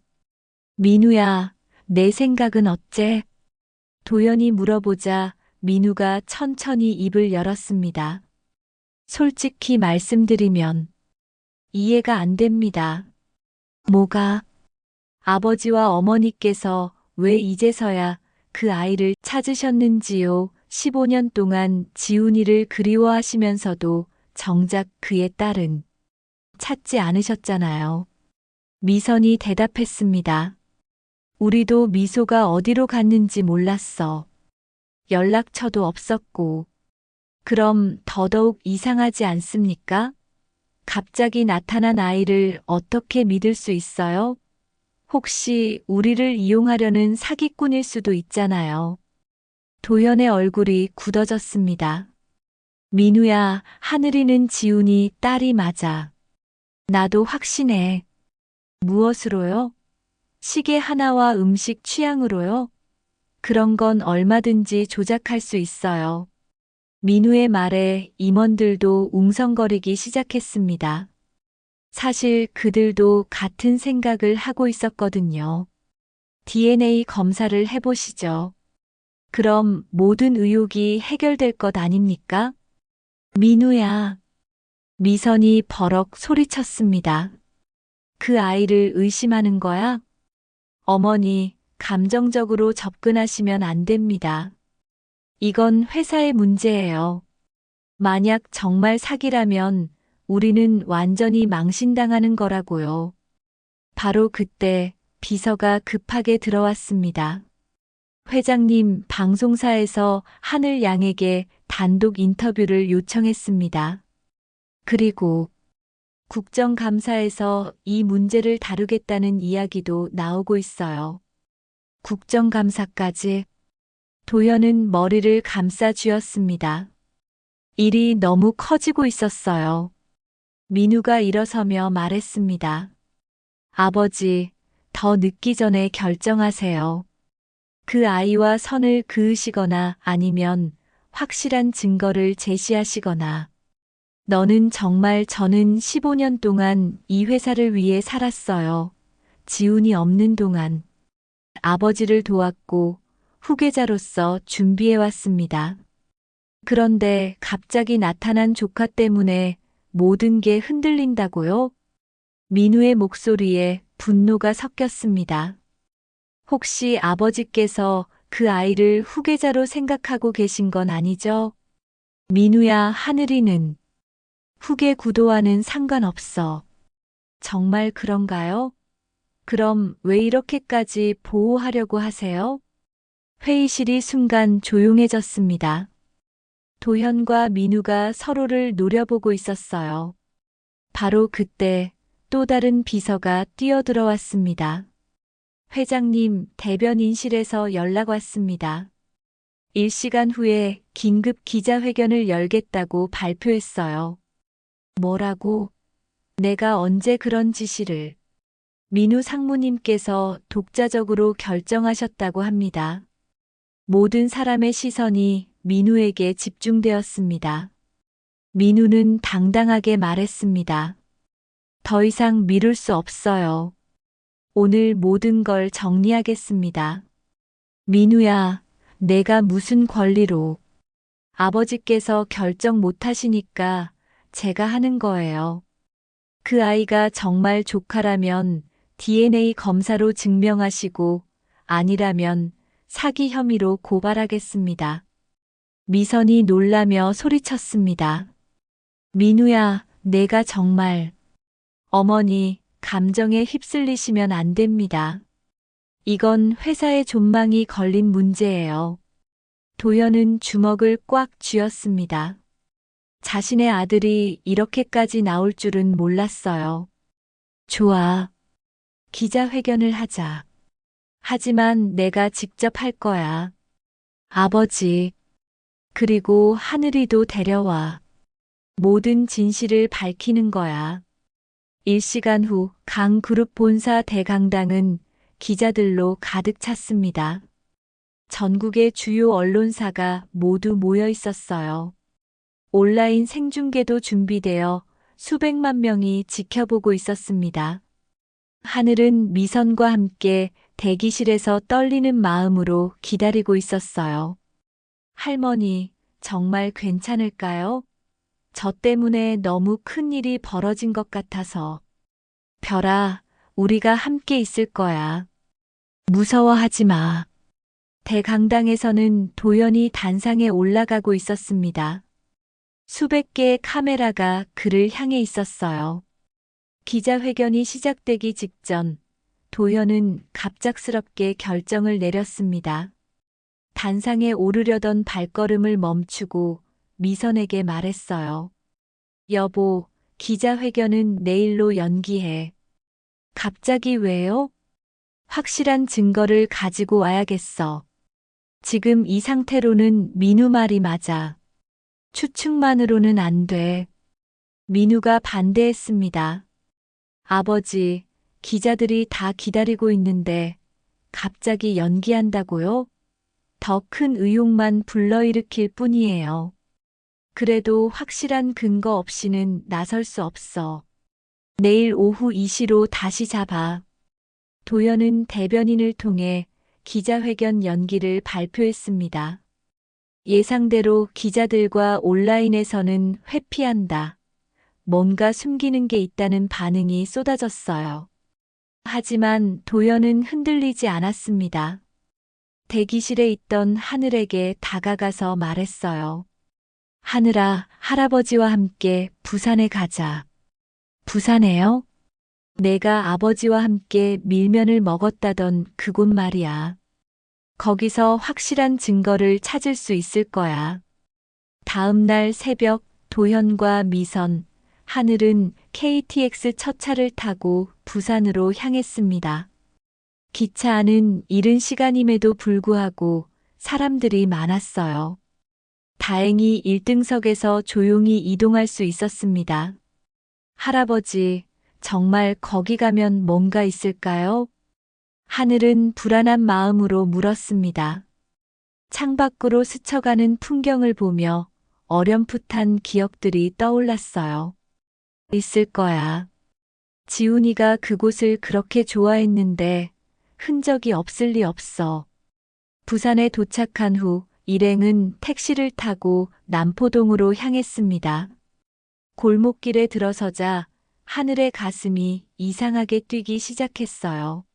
민우야, 내 생각은 어째? 도연이 물어보자 민우가 천천히 입을 열었습니다. 솔직히 말씀드리면 이해가 안 됩니다. 뭐가? 아버지와 어머니께서 왜 이제서야 그 아이를 찾으셨는지요? 15년 동안 지훈이를 그리워하시면서도 정작 그의 딸은 찾지 않으셨잖아요. 미선이 대답했습니다. 우리도 미소가 어디로 갔는지 몰랐어. 연락처도 없었고. 그럼 더더욱 이상하지 않습니까? 갑자기 나타난 아이를 어떻게 믿을 수 있어요? 혹시 우리를 이용하려는 사기꾼일 수도 있잖아요. 도연의 얼굴이 굳어졌습니다. 민우야, 하늘이는 지훈이 딸이 맞아. 나도 확신해. 무엇으로요? 시계 하나와 음식 취향으로요? 그런 건 얼마든지 조작할 수 있어요. 민우의 말에 임원들도 웅성거리기 시작했습니다. 사실 그들도 같은 생각을 하고 있었거든요. DNA 검사를 해보시죠. 그럼 모든 의혹이 해결될 것 아닙니까? 민우야. 미선이 버럭 소리쳤습니다. 그 아이를 의심하는 거야? 어머니, 감정적으로 접근하시면 안 됩니다. 이건 회사의 문제예요. 만약 정말 사기라면 우리는 완전히 망신당하는 거라고요. 바로 그때 비서가 급하게 들어왔습니다. 회장님, 방송사에서 하늘 양에게 단독 인터뷰를 요청했습니다. 그리고 국정감사에서 이 문제를 다루겠다는 이야기도 나오고 있어요. 국정감사까지. 도연은 머리를 감싸 쥐었습니다. 일이 너무 커지고 있었어요. 민우가 일어서며 말했습니다. 아버지, 더 늦기 전에 결정하세요. 그 아이와 선을 그으시거나 아니면 확실한 증거를 제시하시거나. 너는 정말 저는 15년 동안 이 회사를 위해 살았어요. 지훈이 없는 동안. 아버지를 도왔고 후계자로서 준비해왔습니다. 그런데 갑자기 나타난 조카 때문에 모든 게 흔들린다고요? 민우의 목소리에 분노가 섞였습니다. 혹시 아버지께서 그 아이를 후계자로 생각하고 계신 건 아니죠? 민우야, 하늘이는 후계 구도와는 상관없어. 정말 그런가요? 그럼 왜 이렇게까지 보호하려고 하세요? 회의실이 순간 조용해졌습니다. 도현과 민우가 서로를 노려보고 있었어요. 바로 그때 또 다른 비서가 뛰어들어왔습니다. 회장님, 대변인실에서 연락 왔습니다. 1시간 후에 긴급 기자회견을 열겠다고 발표했어요. 뭐라고? 내가 언제 그런 지시를? 민우 상무님께서 독자적으로 결정하셨다고 합니다. 모든 사람의 시선이 민우에게 집중되었습니다. 민우는 당당하게 말했습니다. 더 이상 미룰 수 없어요. 오늘 모든 걸 정리하겠습니다. 민우야, 내가 무슨 권리로? 아버지께서 결정 못 하시니까 제가 하는 거예요. 그 아이가 정말 조카라면 DNA 검사로 증명하시고 아니라면 사기 혐의로 고발하겠습니다. 미선이 놀라며 소리쳤습니다. 민우야, 내가 정말. 어머니, 감정에 휩쓸리시면 안 됩니다. 이건 회사의 존망이 걸린 문제예요. 도연은 주먹을 꽉 쥐었습니다. 자신의 아들이 이렇게까지 나올 줄은 몰랐어요. 좋아. 기자회견을 하자. 하지만 내가 직접 할 거야. 아버지. 그리고 하늘이도 데려와. 모든 진실을 밝히는 거야. 1시간 후 강그룹 본사 대강당은 기자들로 가득 찼습니다. 전국의 주요 언론사가 모두 모여 있었어요. 온라인 생중계도 준비되어 수백만 명이 지켜보고 있었습니다. 하늘은 미선과 함께 대기실에서 떨리는 마음으로 기다리고 있었어요. 할머니, 정말 괜찮을까요? 저 때문에 너무 큰 일이 벌어진 것 같아서. 별아, 우리가 함께 있을 거야. 무서워하지 마. 대강당에서는 도연이 단상에 올라가고 있었습니다. 수백 개의 카메라가 그를 향해 있었어요. 기자회견이 시작되기 직전 도연은 갑작스럽게 결정을 내렸습니다. 단상에 오르려던 발걸음을 멈추고 미선에게 말했어요. 여보, 기자회견은 내일로 연기해. 갑자기 왜요? 확실한 증거를 가지고 와야겠어. 지금 이 상태로는 민우 말이 맞아. 추측만으로는 안 돼. 민우가 반대했습니다. 아버지, 기자들이 다 기다리고 있는데 갑자기 연기한다고요? 더 큰 의혹만 불러일으킬 뿐이에요. 그래도 확실한 근거 없이는 나설 수 없어. 내일 오후 2시로 다시 잡아. 도연은 대변인을 통해 기자회견 연기를 발표했습니다. 예상대로 기자들과 온라인에서는 회피한다. 뭔가 숨기는 게 있다는 반응이 쏟아졌어요. 하지만 도연은 흔들리지 않았습니다. 대기실에 있던 하늘에게 다가가서 말했어요. 하늘아, 할아버지와 함께 부산에 가자. 부산에요? 내가 아버지와 함께 밀면을 먹었다던 그곳 말이야. 거기서 확실한 증거를 찾을 수 있을 거야. 다음 날 새벽 도현과 미선, 하늘은 KTX 첫 차를 타고 부산으로 향했습니다. 기차 안은 이른 시간임에도 불구하고 사람들이 많았어요. 다행히 1등석에서 조용히 이동할 수 있었습니다. 할아버지, 정말 거기 가면 뭔가 있을까요? 하늘은 불안한 마음으로 물었습니다. 창밖으로 스쳐가는 풍경을 보며 어렴풋한 기억들이 떠올랐어요. 있을 거야. 지훈이가 그곳을 그렇게 좋아했는데 흔적이 없을 리 없어. 부산에 도착한 후 일행은 택시를 타고 남포동으로 향했습니다. 골목길에 들어서자 하늘의 가슴이 이상하게 뛰기 시작했어요.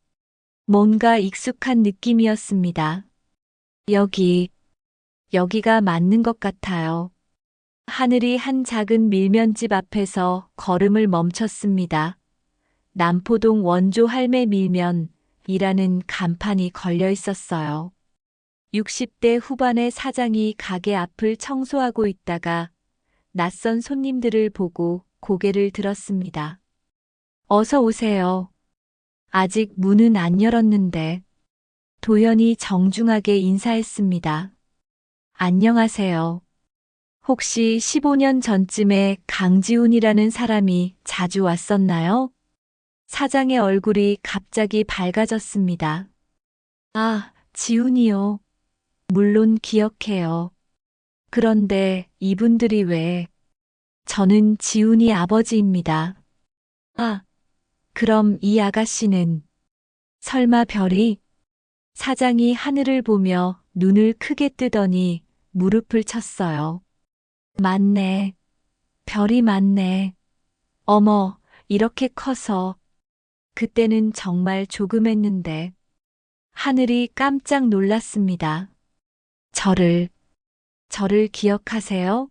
뭔가 익숙한 느낌이었습니다. 여기가 맞는 것 같아요. 하늘이 한 작은 밀면집 앞에서 걸음을 멈췄습니다. 남포동 원조 할매 밀면이라는 간판이 걸려 있었어요. 60대 후반의 사장이 가게 앞을 청소하고 있다가 낯선 손님들을 보고 고개를 들었습니다. 어서 오세요. 아직 문은 안 열었는데. 도연이 정중하게 인사했습니다. 안녕하세요. 혹시 15년 전쯤에 강지훈이라는 사람이 자주 왔었나요? 사장의 얼굴이 갑자기 밝아졌습니다. 아, 지훈이요. 물론 기억해요. 그런데 이분들이 왜? 저는 지훈이 아버지입니다. 아, 그럼 이 아가씨는? 설마 별이? 사장이 하늘을 보며 눈을 크게 뜨더니 무릎을 쳤어요. 맞네. 별이 맞네. 어머, 이렇게 커서. 그때는 정말 조금했는데. 하늘이 깜짝 놀랐습니다. 저를 기억하세요?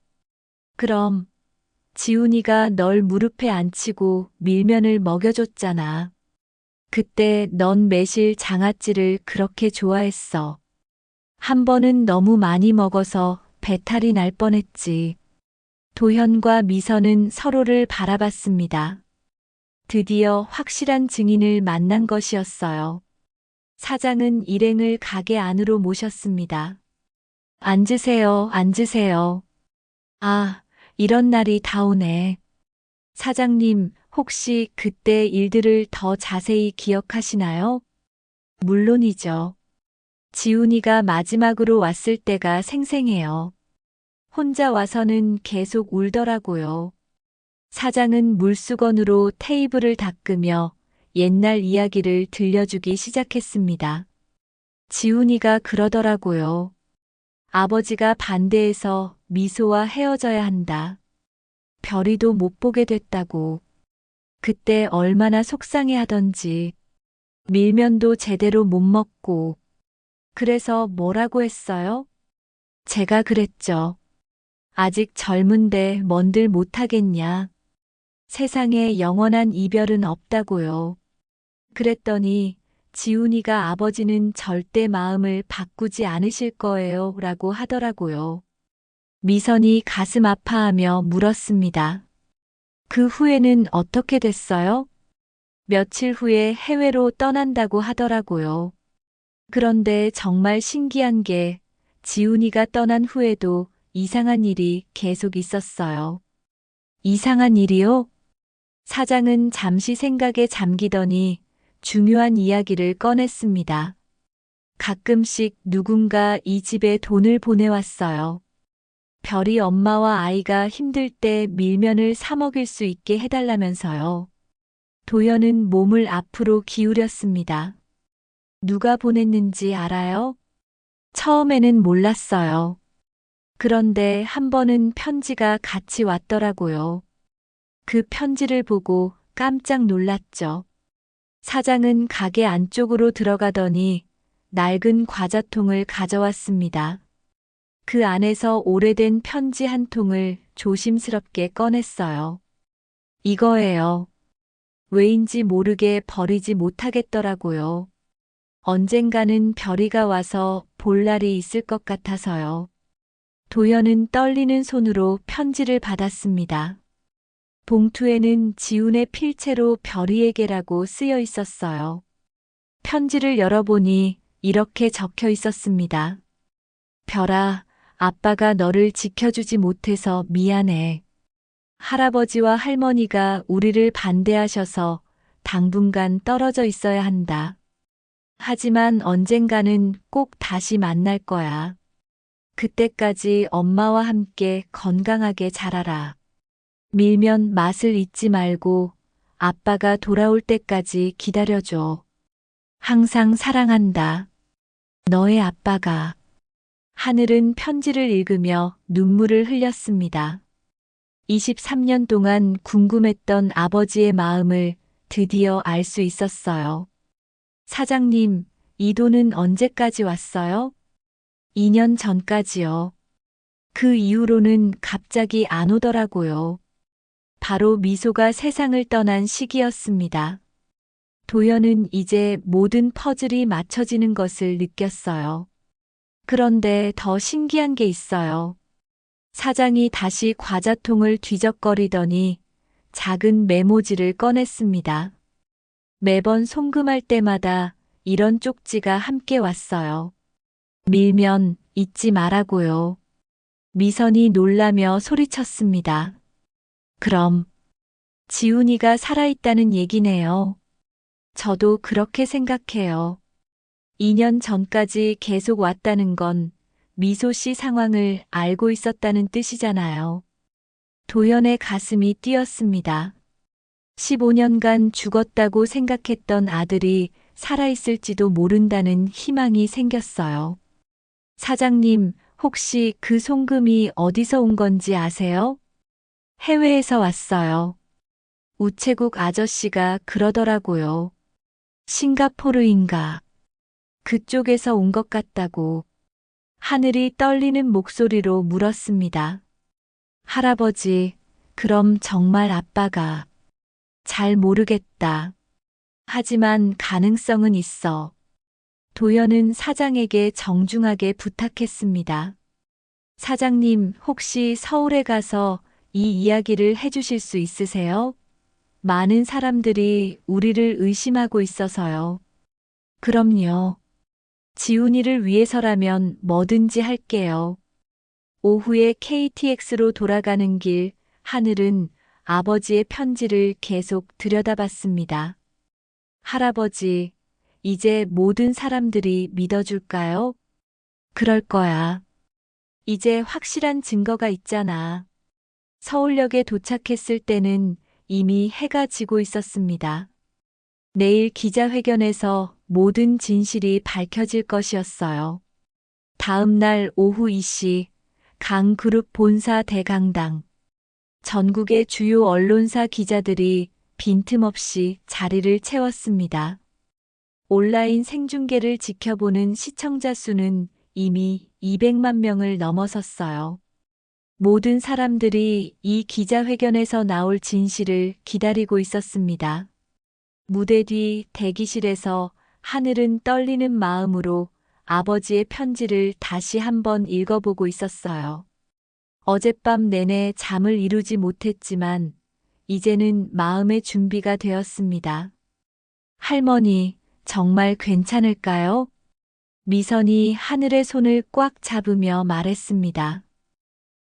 그럼, 지훈이가 널 무릎에 앉히고 밀면을 먹여줬잖아. 그때 넌 매실 장아찌를 그렇게 좋아했어. 한 번은 너무 많이 먹어서 배탈이 날 뻔했지. 도현과 미선은 서로를 바라봤습니다. 드디어 확실한 증인을 만난 것이었어요. 사장은 일행을 가게 안으로 모셨습니다. 앉으세요, 앉으세요. 아, 이런 날이 다 오네. 사장님, 혹시 그때 일들을 더 자세히 기억하시나요? 물론이죠. 지훈이가 마지막으로 왔을 때가 생생해요. 혼자 와서는 계속 울더라고요. 사장은 물수건으로 테이블을 닦으며 옛날 이야기를 들려주기 시작했습니다. 지훈이가 그러더라고요. 아버지가 반대해서 미소와 헤어져야 한다. 별이도 못 보게 됐다고. 그때 얼마나 속상해 하던지. 밀면도 제대로 못 먹고. 그래서 뭐라고 했어요? 제가 그랬죠. 아직 젊은데 뭔들 못하겠냐. 세상에 영원한 이별은 없다고요. 그랬더니 지훈이가 아버지는 절대 마음을 바꾸지 않으실 거예요 라고 하더라고요. 미선이 가슴 아파하며 물었습니다. 그 후에는 어떻게 됐어요? 며칠 후에 해외로 떠난다고 하더라고요. 그런데 정말 신기한 게 지훈이가 떠난 후에도 이상한 일이 계속 있었어요. 이상한 일이요? 사장은 잠시 생각에 잠기더니 중요한 이야기를 꺼냈습니다. 가끔씩 누군가 이 집에 돈을 보내왔어요. 별이 엄마와 아이가 힘들 때 밀면을 사 먹일 수 있게 해달라면서요. 도연은 몸을 앞으로 기울였습니다. 누가 보냈는지 알아요? 처음에는 몰랐어요. 그런데 한 번은 편지가 같이 왔더라고요. 그 편지를 보고 깜짝 놀랐죠. 사장은 가게 안쪽으로 들어가더니 낡은 과자통을 가져왔습니다. 그 안에서 오래된 편지 한 통을 조심스럽게 꺼냈어요. 이거예요. 왜인지 모르게 버리지 못하겠더라고요. 언젠가는 별이가 와서 볼 날이 있을 것 같아서요. 도연은 떨리는 손으로 편지를 받았습니다. 봉투에는 지훈의 필체로 별이에게라고 쓰여 있었어요. 편지를 열어보니 이렇게 적혀 있었습니다. 별아, 아빠가 너를 지켜주지 못해서 미안해. 할아버지와 할머니가 우리를 반대하셔서 당분간 떨어져 있어야 한다. 하지만 언젠가는 꼭 다시 만날 거야. 그때까지 엄마와 함께 건강하게 자라라. 밀면 맛을 잊지 말고 아빠가 돌아올 때까지 기다려줘. 항상 사랑한다. 너의 아빠가. 하늘은 편지를 읽으며 눈물을 흘렸습니다. 23년 동안 궁금했던 아버지의 마음을 드디어 알 수 있었어요. 사장님, 이 돈은 언제까지 왔어요? 2년 전까지요. 그 이후로는 갑자기 안 오더라고요. 바로 미소가 세상을 떠난 시기였습니다. 도연은 이제 모든 퍼즐이 맞춰지는 것을 느꼈어요. 그런데 더 신기한 게 있어요. 사장이 다시 과자통을 뒤적거리더니 작은 메모지를 꺼냈습니다. 매번 송금할 때마다 이런 쪽지가 함께 왔어요. 밀면 잊지 말라고요. 미선이 놀라며 소리쳤습니다. 그럼 지훈이가 살아있다는 얘기네요. 저도 그렇게 생각해요. 2년 전까지 계속 왔다는 건 미소 씨 상황을 알고 있었다는 뜻이잖아요. 도연의 가슴이 뛰었습니다. 15년간 죽었다고 생각했던 아들이 살아있을지도 모른다는 희망이 생겼어요. 사장님, 혹시 그 송금이 어디서 온 건지 아세요? 해외에서 왔어요. 우체국 아저씨가 그러더라고요. 싱가포르인가. 그쪽에서 온 것 같다고. 하늘이 떨리는 목소리로 물었습니다. 할아버지, 그럼 정말 아빠가. 잘 모르겠다. 하지만 가능성은 있어. 도연은 사장에게 정중하게 부탁했습니다. 사장님, 혹시 서울에 가서 이 이야기를 해주실 수 있으세요? 많은 사람들이 우리를 의심하고 있어서요. 그럼요. 지훈이를 위해서라면 뭐든지 할게요. 오후에 KTX로 돌아가는 길, 하늘은 아버지의 편지를 계속 들여다봤습니다. 할아버지, 이제 모든 사람들이 믿어줄까요? 그럴 거야. 이제 확실한 증거가 있잖아. 서울역에 도착했을 때는 이미 해가 지고 있었습니다. 내일 기자회견에서 모든 진실이 밝혀질 것이었어요. 다음 날 오후 2시, 강그룹 본사 대강당. 전국의 주요 언론사 기자들이 빈틈없이 자리를 채웠습니다. 온라인 생중계를 지켜보는 시청자 수는 이미 200만 명을 넘어섰어요. 모든 사람들이 이 기자회견에서 나올 진실을 기다리고 있었습니다. 무대 뒤 대기실에서 하늘은 떨리는 마음으로 아버지의 편지를 다시 한번 읽어보고 있었어요. 어젯밤 내내 잠을 이루지 못했지만 이제는 마음의 준비가 되었습니다. 할머니, 정말 괜찮을까요? 미선이 하늘의 손을 꽉 잡으며 말했습니다.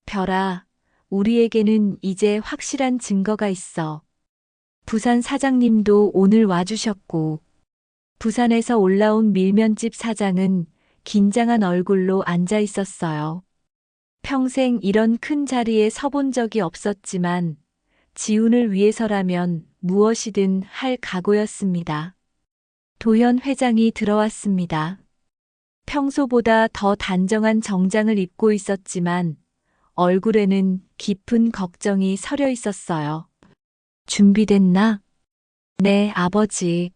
별아, 우리에게는 이제 확실한 증거가 있어. 부산 사장님도 오늘 와주셨고, 부산에서 올라온 밀면집 사장은 긴장한 얼굴로 앉아 있었어요. 평생 이런 큰 자리에 서본 적이 없었지만 지훈을 위해서라면 무엇이든 할 각오였습니다. 도현 회장이 들어왔습니다. 평소보다 더 단정한 정장을 입고 있었지만 얼굴에는 깊은 걱정이 서려 있었어요. 준비됐나? 네, 아버지.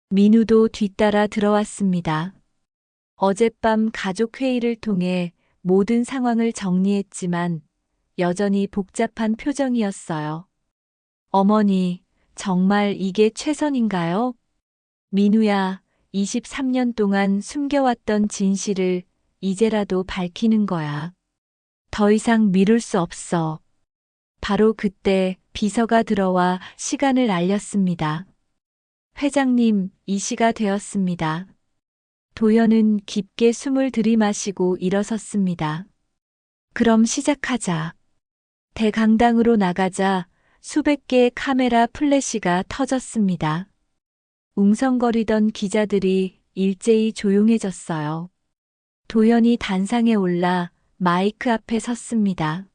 민우도 뒤따라 들어왔습니다. 어젯밤 가족회의를 통해 모든 상황을 정리했지만 여전히 복잡한 표정이었어요. 어머니, 정말 이게 최선인가요? 민우야, 23년 동안 숨겨왔던 진실을 이제라도 밝히는 거야. 더 이상 미룰 수 없어. 바로 그때 비서가 들어와 시간을 알렸습니다. 회장님, 이 시가 되었습니다. 도연은 깊게 숨을 들이마시고 일어섰습니다. 그럼 시작하자. 대강당으로 나가자 수백 개의 카메라 플래시가 터졌습니다. 웅성거리던 기자들이 일제히 조용해졌어요. 도연이 단상에 올라 마이크 앞에 섰습니다.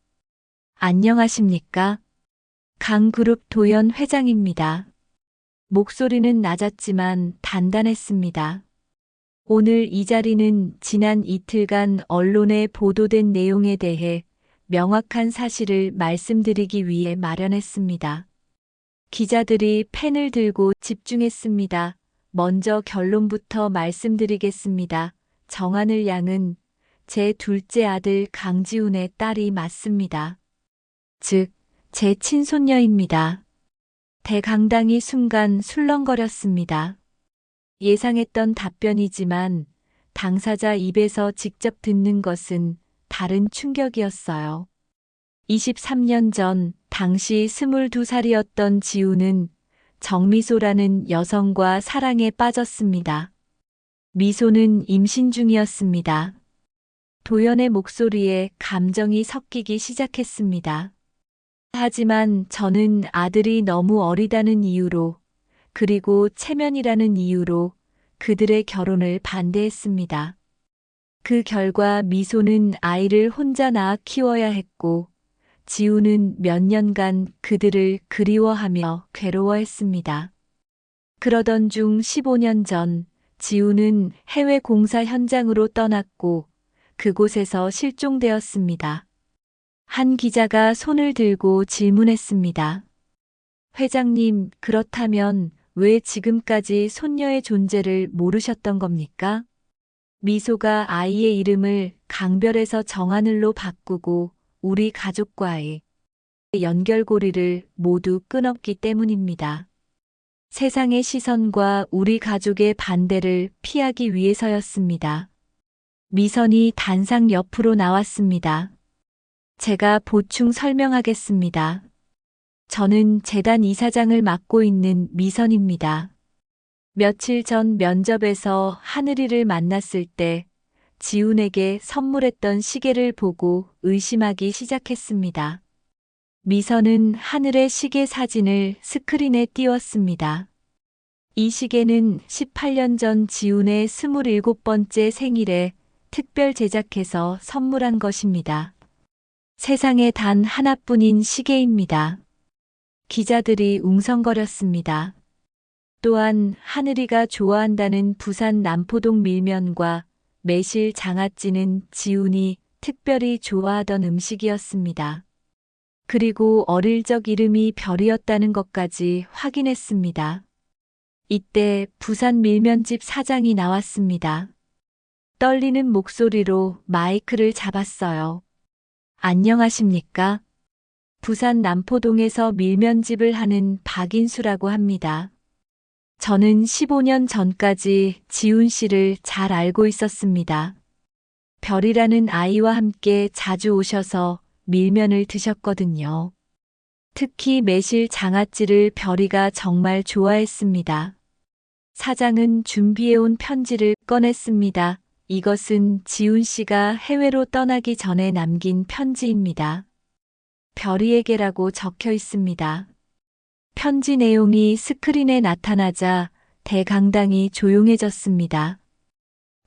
안녕하십니까? 강그룹 도연 회장입니다. 목소리는 낮았지만 단단했습니다. 오늘 이 자리는 지난 이틀간 언론에 보도된 내용에 대해 명확한 사실을 말씀드리기 위해 마련했습니다. 기자들이 펜을 들고 집중했습니다. 먼저 결론부터 말씀드리겠습니다. 정하늘 양은 제 둘째 아들 강지훈의 딸이 맞습니다. 즉, 제 친손녀입니다. 대강당이 순간 술렁거렸습니다. 예상했던 답변이지만 당사자 입에서 직접 듣는 것은 다른 충격이었어요. 23년 전 당시 22살이었던 지우는 정미소라는 여성과 사랑에 빠졌습니다. 미소는 임신 중이었습니다. 도연의 목소리에 감정이 섞이기 시작했습니다. 하지만 저는 아들이 너무 어리다는 이유로, 그리고 체면이라는 이유로 그들의 결혼을 반대했습니다. 그 결과 미소는 아이를 혼자 낳아 키워야 했고, 지우는 몇 년간 그들을 그리워하며 괴로워했습니다. 그러던 중 15년 전, 지우는 해외 공사 현장으로 떠났고, 그곳에서 실종되었습니다. 한 기자가 손을 들고 질문했습니다. 회장님, 그렇다면 왜 지금까지 손녀의 존재를 모르셨던 겁니까? 미소가 아이의 이름을 강별에서 정하늘로 바꾸고 우리 가족과의 연결고리를 모두 끊었기 때문입니다. 세상의 시선과 우리 가족의 반대를 피하기 위해서였습니다. 미선이 단상 옆으로 나왔습니다. 제가 보충 설명하겠습니다. 저는 재단 이사장을 맡고 있는 미선입니다. 며칠 전 면접에서 하늘이를 만났을 때 지훈에게 선물했던 시계를 보고 의심하기 시작했습니다. 미선은 하늘의 시계 사진을 스크린에 띄웠습니다. 이 시계는 18년 전 지훈의 27번째 생일에 특별 제작해서 선물한 것입니다. 세상에 단 하나뿐인 시계입니다. 기자들이 웅성거렸습니다. 또한 하늘이가 좋아한다는 부산 남포동 밀면과 매실 장아찌는 지훈이 특별히 좋아하던 음식이었습니다. 그리고 어릴 적 이름이 별이었다는 것까지 확인했습니다. 이때 부산 밀면집 사장이 나왔습니다. 떨리는 목소리로 마이크를 잡았어요. 안녕하십니까? 부산 남포동에서 밀면집을 하는 박인수라고 합니다. 저는 15년 전까지 지훈 씨를 잘 알고 있었습니다. 별이라는 아이와 함께 자주 오셔서 밀면을 드셨거든요. 특히 매실 장아찌를 별이가 정말 좋아했습니다. 사장은 준비해온 편지를 꺼냈습니다. 이것은 지훈 씨가 해외로 떠나기 전에 남긴 편지입니다. 별이에게라고 적혀 있습니다. 편지 내용이 스크린에 나타나자 대강당이 조용해졌습니다.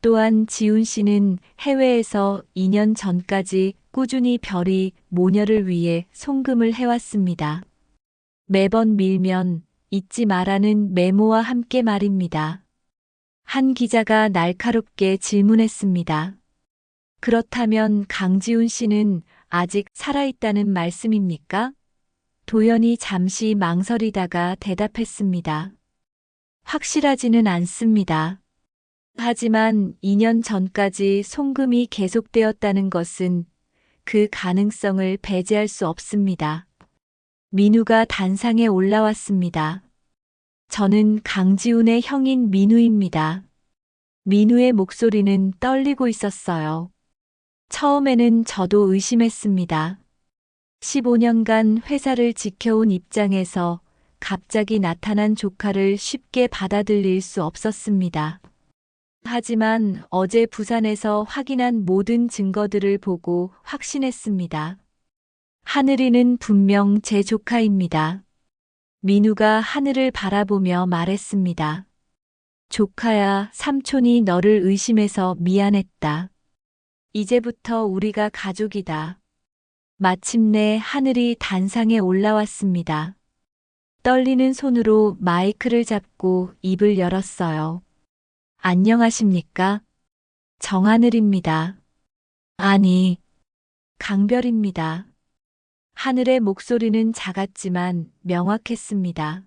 또한 지훈 씨는 해외에서 2년 전까지 꾸준히 별이 모녀를 위해 송금을 해왔습니다. 매번 밀면 잊지 말라는 메모와 함께 말입니다. 한 기자가 날카롭게 질문했습니다. 그렇다면 강지훈 씨는 아직 살아있다는 말씀입니까? 도연이 잠시 망설이다가 대답했습니다. 확실하지는 않습니다. 하지만 2년 전까지 송금이 계속되었다는 것은 그 가능성을 배제할 수 없습니다. 민우가 단상에 올라왔습니다. 저는 강지훈의 형인 민우입니다. 민우의 목소리는 떨리고 있었어요. 처음에는 저도 의심했습니다. 15년간 회사를 지켜온 입장에서 갑자기 나타난 조카를 쉽게 받아들일 수 없었습니다. 하지만 어제 부산에서 확인한 모든 증거들을 보고 확신했습니다. 하늘이는 분명 제 조카입니다. 민우가 하늘을 바라보며 말했습니다. 조카야, 삼촌이 너를 의심해서 미안했다. 이제부터 우리가 가족이다. 마침내 하늘이 단상에 올라왔습니다. 떨리는 손으로 마이크를 잡고 입을 열었어요. 안녕하십니까? 정하늘입니다. 아니, 강별입니다. 하늘의 목소리는 작았지만 명확했습니다.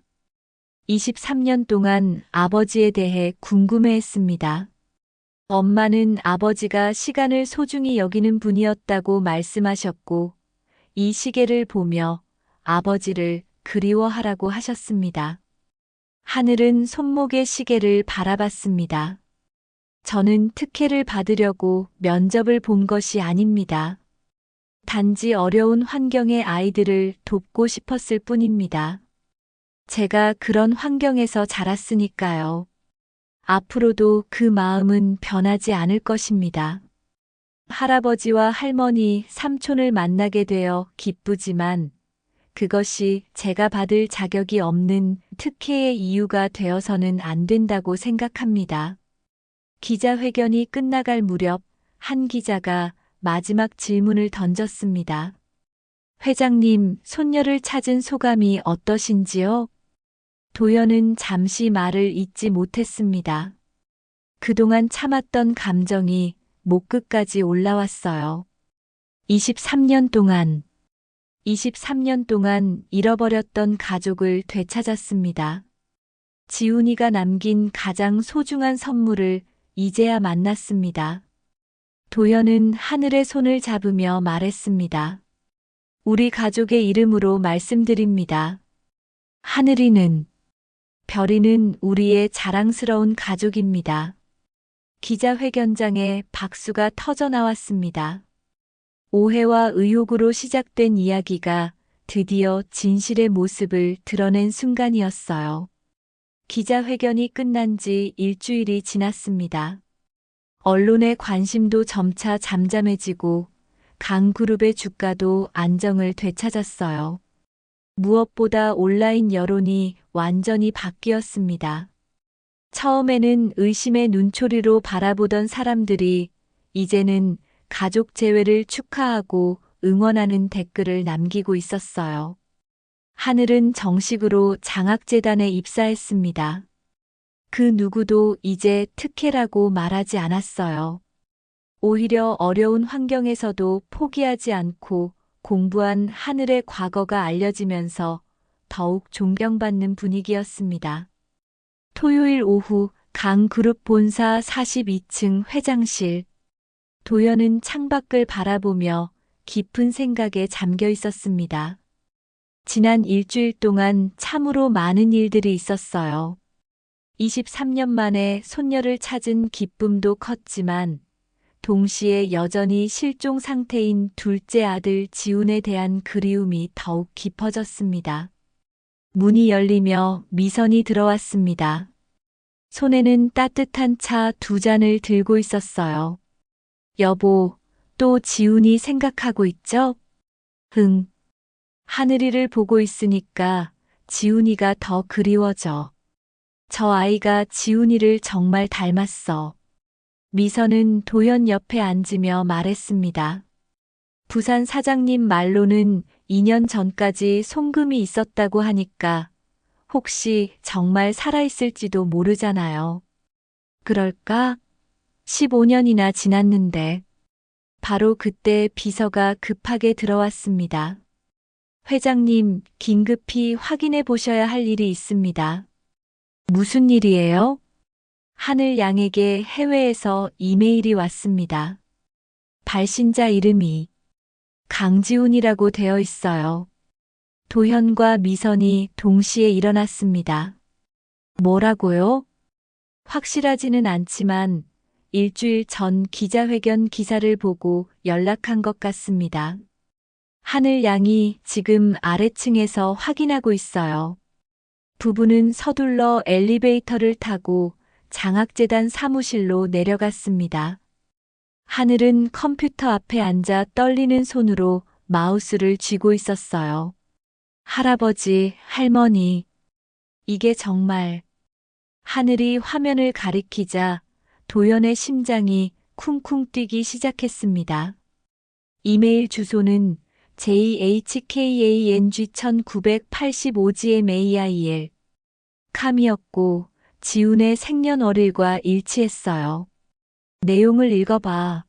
23년 동안 아버지에 대해 궁금해했습니다. 엄마는 아버지가 시간을 소중히 여기는 분이었다고 말씀하셨고, 이 시계를 보며 아버지를 그리워하라고 하셨습니다. 하늘은 손목의 시계를 바라봤습니다. 저는 특혜를 받으려고 면접을 본 것이 아닙니다. 단지 어려운 환경의 아이들을 돕고 싶었을 뿐입니다. 제가 그런 환경에서 자랐으니까요. 앞으로도 그 마음은 변하지 않을 것입니다. 할아버지와 할머니, 삼촌을 만나게 되어 기쁘지만 그것이 제가 받을 자격이 없는 특혜의 이유가 되어서는 안 된다고 생각합니다. 기자회견이 끝나갈 무렵 한 기자가 마지막 질문을 던졌습니다. 회장님, 손녀를 찾은 소감이 어떠신지요? 도연은 잠시 말을 잇지 못했습니다. 그동안 참았던 감정이 목끝까지 올라왔어요. 23년 동안 잃어버렸던 가족을 되찾았습니다. 지훈이가 남긴 가장 소중한 선물을 이제야 만났습니다. 도연은 하늘의 손을 잡으며 말했습니다. 우리 가족의 이름으로 말씀드립니다. 하늘이는, 별이는 우리의 자랑스러운 가족입니다. 기자회견장에 박수가 터져 나왔습니다. 오해와 의혹으로 시작된 이야기가 드디어 진실의 모습을 드러낸 순간이었어요. 기자회견이 끝난 지 일주일이 지났습니다. 언론의 관심도 점차 잠잠해지고 강그룹의 주가도 안정을 되찾았어요. 무엇보다 온라인 여론이 완전히 바뀌었습니다. 처음에는 의심의 눈초리로 바라보던 사람들이 이제는 가족 재회를 축하하고 응원하는 댓글을 남기고 있었어요. 하늘은 정식으로 장학재단에 입사했습니다. 그 누구도 이제 특혜라고 말하지 않았어요. 오히려 어려운 환경에서도 포기하지 않고 공부한 하늘의 과거가 알려지면서 더욱 존경받는 분위기였습니다. 토요일 오후 강그룹 본사 42층 회장실. 도연은 창밖을 바라보며 깊은 생각에 잠겨 있었습니다. 지난 일주일 동안 참으로 많은 일들이 있었어요. 23년 만에 손녀를 찾은 기쁨도 컸지만 동시에 여전히 실종 상태인 둘째 아들 지훈에 대한 그리움이 더욱 깊어졌습니다. 문이 열리며 미선이 들어왔습니다. 손에는 따뜻한 차 2잔을 들고 있었어요. 여보, 또 지훈이 생각하고 있죠? 흥. 하늘이를 보고 있으니까 지훈이가 더 그리워져. 저 아이가 지훈이를 정말 닮았어. 미선은 도연 옆에 앉으며 말했습니다. 부산 사장님 말로는 2년 전까지 송금이 있었다고 하니까 혹시 정말 살아있을지도 모르잖아요. 그럴까? 15년이나 지났는데. 바로 그때 비서가 급하게 들어왔습니다. 회장님, 긴급히 확인해 보셔야 할 일이 있습니다. 무슨 일이에요? 하늘 양에게 해외에서 이메일이 왔습니다. 발신자 이름이 강지훈이라고 되어 있어요. 도현과 미선이 동시에 일어났습니다. 뭐라고요? 확실하지는 않지만 일주일 전 기자회견 기사를 보고 연락한 것 같습니다. 하늘 양이 지금 아래층에서 확인하고 있어요. 부부는 서둘러 엘리베이터를 타고 장학재단 사무실로 내려갔습니다. 하늘은 컴퓨터 앞에 앉아 떨리는 손으로 마우스를 쥐고 있었어요. 할아버지, 할머니, 이게 정말. 하늘이 화면을 가리키자 도연의 심장이 쿵쿵 뛰기 시작했습니다. 이메일 주소는 jhkang1985gmail 캄이었고 지훈의 생년월일과 일치했어요. 내용을 읽어봐.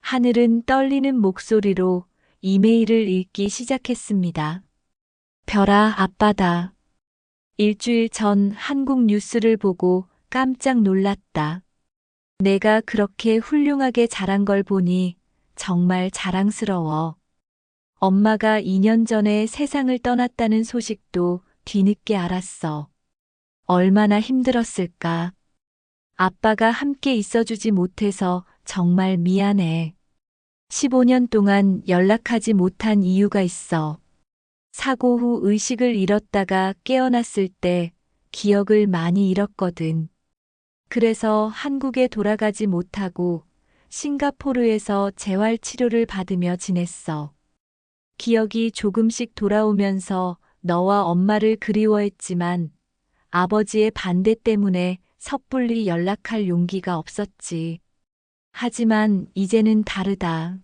하늘은 떨리는 목소리로 이메일을 읽기 시작했습니다. 별아, 아빠다. 일주일 전 한국 뉴스를 보고 깜짝 놀랐다. 내가 그렇게 훌륭하게 자란 걸 보니 정말 자랑스러워. 엄마가 2년 전에 세상을 떠났다는 소식도 뒤늦게 알았어. 얼마나 힘들었을까. 아빠가 함께 있어주지 못해서 정말 미안해. 15년 동안 연락하지 못한 이유가 있어. 사고 후 의식을 잃었다가 깨어났을 때 기억을 많이 잃었거든. 그래서 한국에 돌아가지 못하고 싱가포르에서 재활 치료를 받으며 지냈어. 기억이 조금씩 돌아오면서 너와 엄마를 그리워했지만 아버지의 반대 때문에 섣불리 연락할 용기가 없었지. 하지만 이제는 다르다.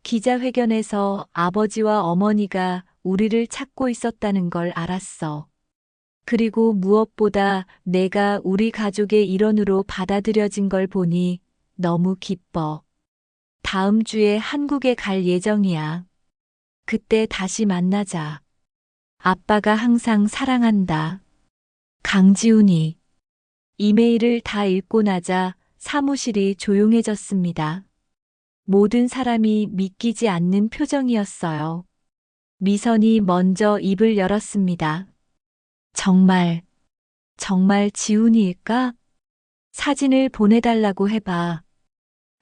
기자회견에서 아버지와 어머니가 우리를 찾고 있었다는 걸 알았어. 그리고 무엇보다 내가 우리 가족의 일원으로 받아들여진 걸 보니 너무 기뻐. 다음 주에 한국에 갈 예정이야. 그때 다시 만나자. 아빠가 항상 사랑한다. 강지훈이. 이메일을 다 읽고 나자 사무실이 조용해졌습니다. 모든 사람이 믿기지 않는 표정이었어요. 미선이 먼저 입을 열었습니다. 정말 지훈이일까? 사진을 보내달라고 해봐.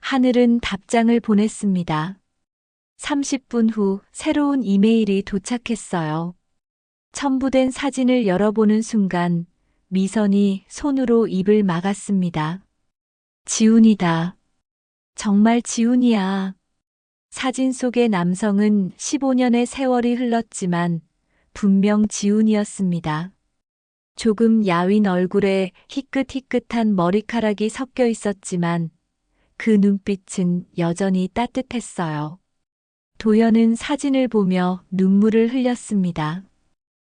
하늘은 답장을 보냈습니다. 30분 후 새로운 이메일이 도착했어요. 첨부된 사진을 열어보는 순간 미선이 손으로 입을 막았습니다. 지훈이다. 정말 지훈이야. 사진 속의 남성은 15년의 세월이 흘렀지만 분명 지훈이었습니다. 조금 야윈 얼굴에 희끗희끗한 머리카락이 섞여 있었지만 그 눈빛은 여전히 따뜻했어요. 도연은 사진을 보며 눈물을 흘렸습니다.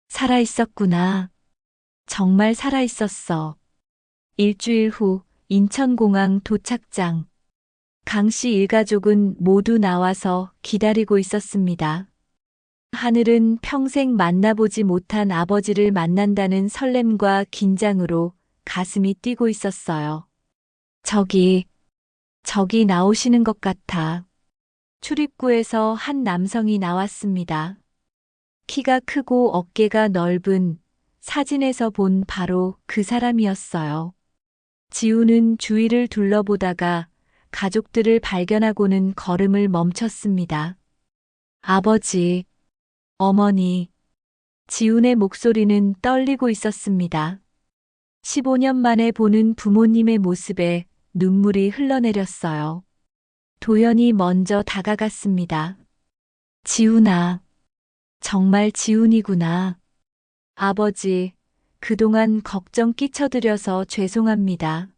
살아있었구나. 정말 살아있었어. 일주일 후 인천공항 도착장. 강 씨 일가족은 모두 나와서 기다리고 있었습니다. 하늘은 평생 만나보지 못한 아버지를 만난다는 설렘과 긴장으로 가슴이 뛰고 있었어요. 저기 나오시는 것 같아. 출입구에서 한 남성이 나왔습니다. 키가 크고 어깨가 넓은, 사진에서 본 바로 그 사람이었어요. 지우는 주위를 둘러보다가 가족들을 발견하고는 걸음을 멈췄습니다. 아버지, 어머니, 지훈의 목소리는 떨리고 있었습니다. 15년 만에 보는 부모님의 모습에 눈물이 흘러내렸어요. 도연이 먼저 다가갔습니다. 지훈아, 정말 지훈이구나. 아버지, 그동안 걱정 끼쳐드려서 죄송합니다.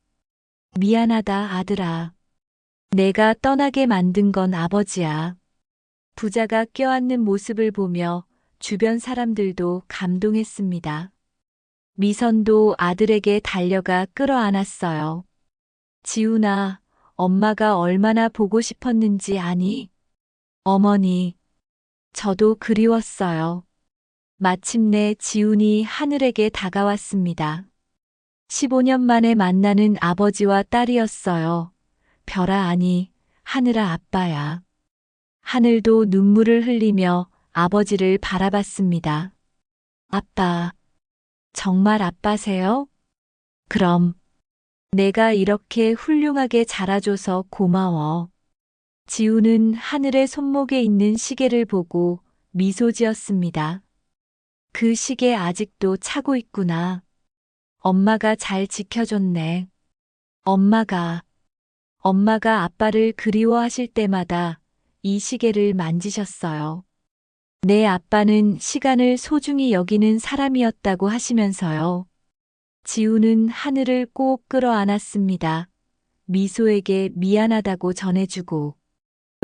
미안하다, 아들아. 내가 떠나게 만든 건 아버지야. 부자가 껴안는 모습을 보며 주변 사람들도 감동했습니다. 미선도 아들에게 달려가 끌어안았어요. 지훈아, 엄마가 얼마나 보고 싶었는지 아니? 어머니, 저도 그리웠어요. 마침내 지훈이 하늘에게 다가왔습니다. 15년 만에 만나는 아버지와 딸이었어요. 별아 아니, 하늘아 아빠야. 하늘도 눈물을 흘리며 아버지를 바라봤습니다. 아빠, 정말 아빠세요? 그럼 내가 이렇게 훌륭하게 자라줘서 고마워. 지우는 하늘의 손목에 있는 시계를 보고 미소 지었습니다. 그 시계 아직도 차고 있구나. 엄마가 잘 지켜줬네. 엄마가 아빠를 그리워하실 때마다 이 시계를 만지셨어요. 내 아빠는 시간을 소중히 여기는 사람이었다고 하시면서요. 지우는 하늘을 꼭 끌어안았습니다. 미소에게 미안하다고 전해주고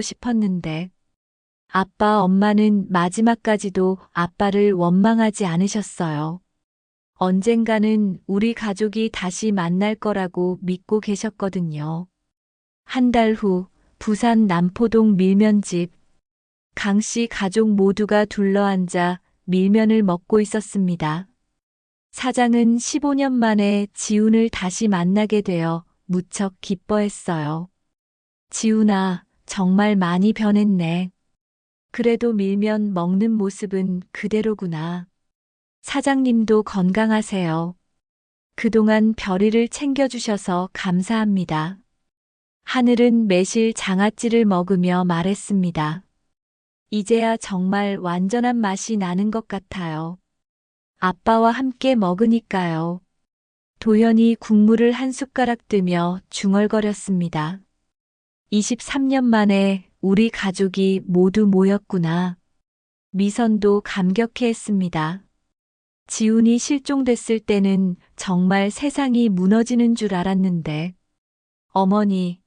싶었는데 아빠 엄마는 마지막까지도 아빠를 원망하지 않으셨어요. 언젠가는 우리 가족이 다시 만날 거라고 믿고 계셨거든요. 한 달 후 부산 남포동 밀면집. 강 씨 가족 모두가 둘러앉아 밀면을 먹고 있었습니다. 사장은 15년 만에 지훈을 다시 만나게 되어 무척 기뻐했어요. 지훈아, 정말 많이 변했네. 그래도 밀면 먹는 모습은 그대로구나. 사장님도 건강하세요. 그동안 별이를 챙겨주셔서 감사합니다. 하늘은 매실 장아찌를 먹으며 말했습니다. 이제야 정말 완전한 맛이 나는 것 같아요. 아빠와 함께 먹으니까요. 도연이 국물을 한 숟가락 뜨며 중얼거렸습니다. 23년 만에 우리 가족이 모두 모였구나. 미선도 감격해했습니다. 지훈이 실종됐을 때는 정말 세상이 무너지는 줄 알았는데. 어머니,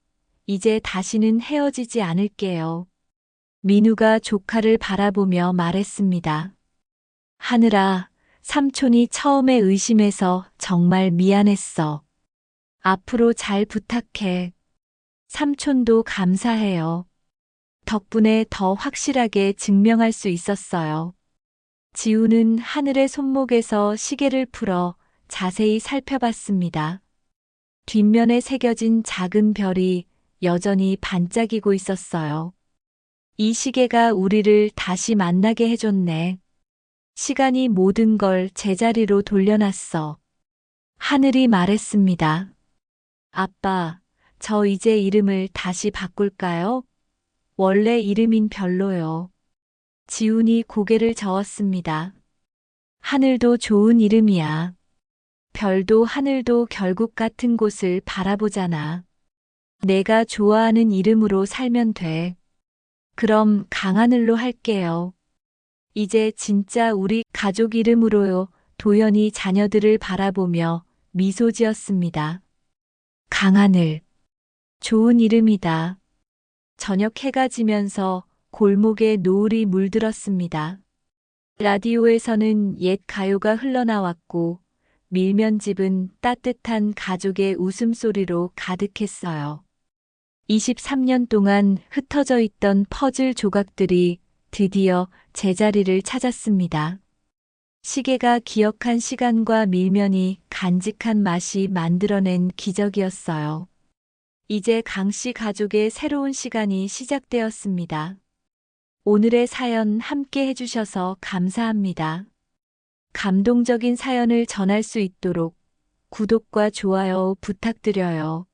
이제 다시는 헤어지지 않을게요. 민우가 조카를 바라보며 말했습니다. 하늘아, 삼촌이 처음에 의심해서 정말 미안했어. 앞으로 잘 부탁해. 삼촌도 감사해요. 덕분에 더 확실하게 증명할 수 있었어요. 지우는 하늘의 손목에서 시계를 풀어 자세히 살펴봤습니다. 뒷면에 새겨진 작은 별이 여전히 반짝이고 있었어요. 이 시계가 우리를 다시 만나게 해줬네. 시간이 모든 걸 제자리로 돌려놨어. 하늘이 말했습니다. 아빠, 저 이제 이름을 다시 바꿀까요? 원래 이름인 별로요. 지훈이 고개를 저었습니다. 하늘도 좋은 이름이야. 별도 하늘도 결국 같은 곳을 바라보잖아. 내가 좋아하는 이름으로 살면 돼. 그럼 강하늘로 할게요. 이제 진짜 우리 가족 이름으로요. 도연이 자녀들을 바라보며 미소 지었습니다. 강하늘. 좋은 이름이다. 저녁 해가 지면서 골목에 노을이 물들었습니다. 라디오에서는 옛 가요가 흘러나왔고 밀면집은 따뜻한 가족의 웃음소리로 가득했어요. 23년 동안 흩어져 있던 퍼즐 조각들이 드디어 제자리를 찾았습니다. 시계가 기억한 시간과 밀면이 간직한 맛이 만들어낸 기적이었어요. 이제 강씨 가족의 새로운 시간이 시작되었습니다. 오늘의 사연 함께 해주셔서 감사합니다. 감동적인 사연을 전할 수 있도록 구독과 좋아요 부탁드려요.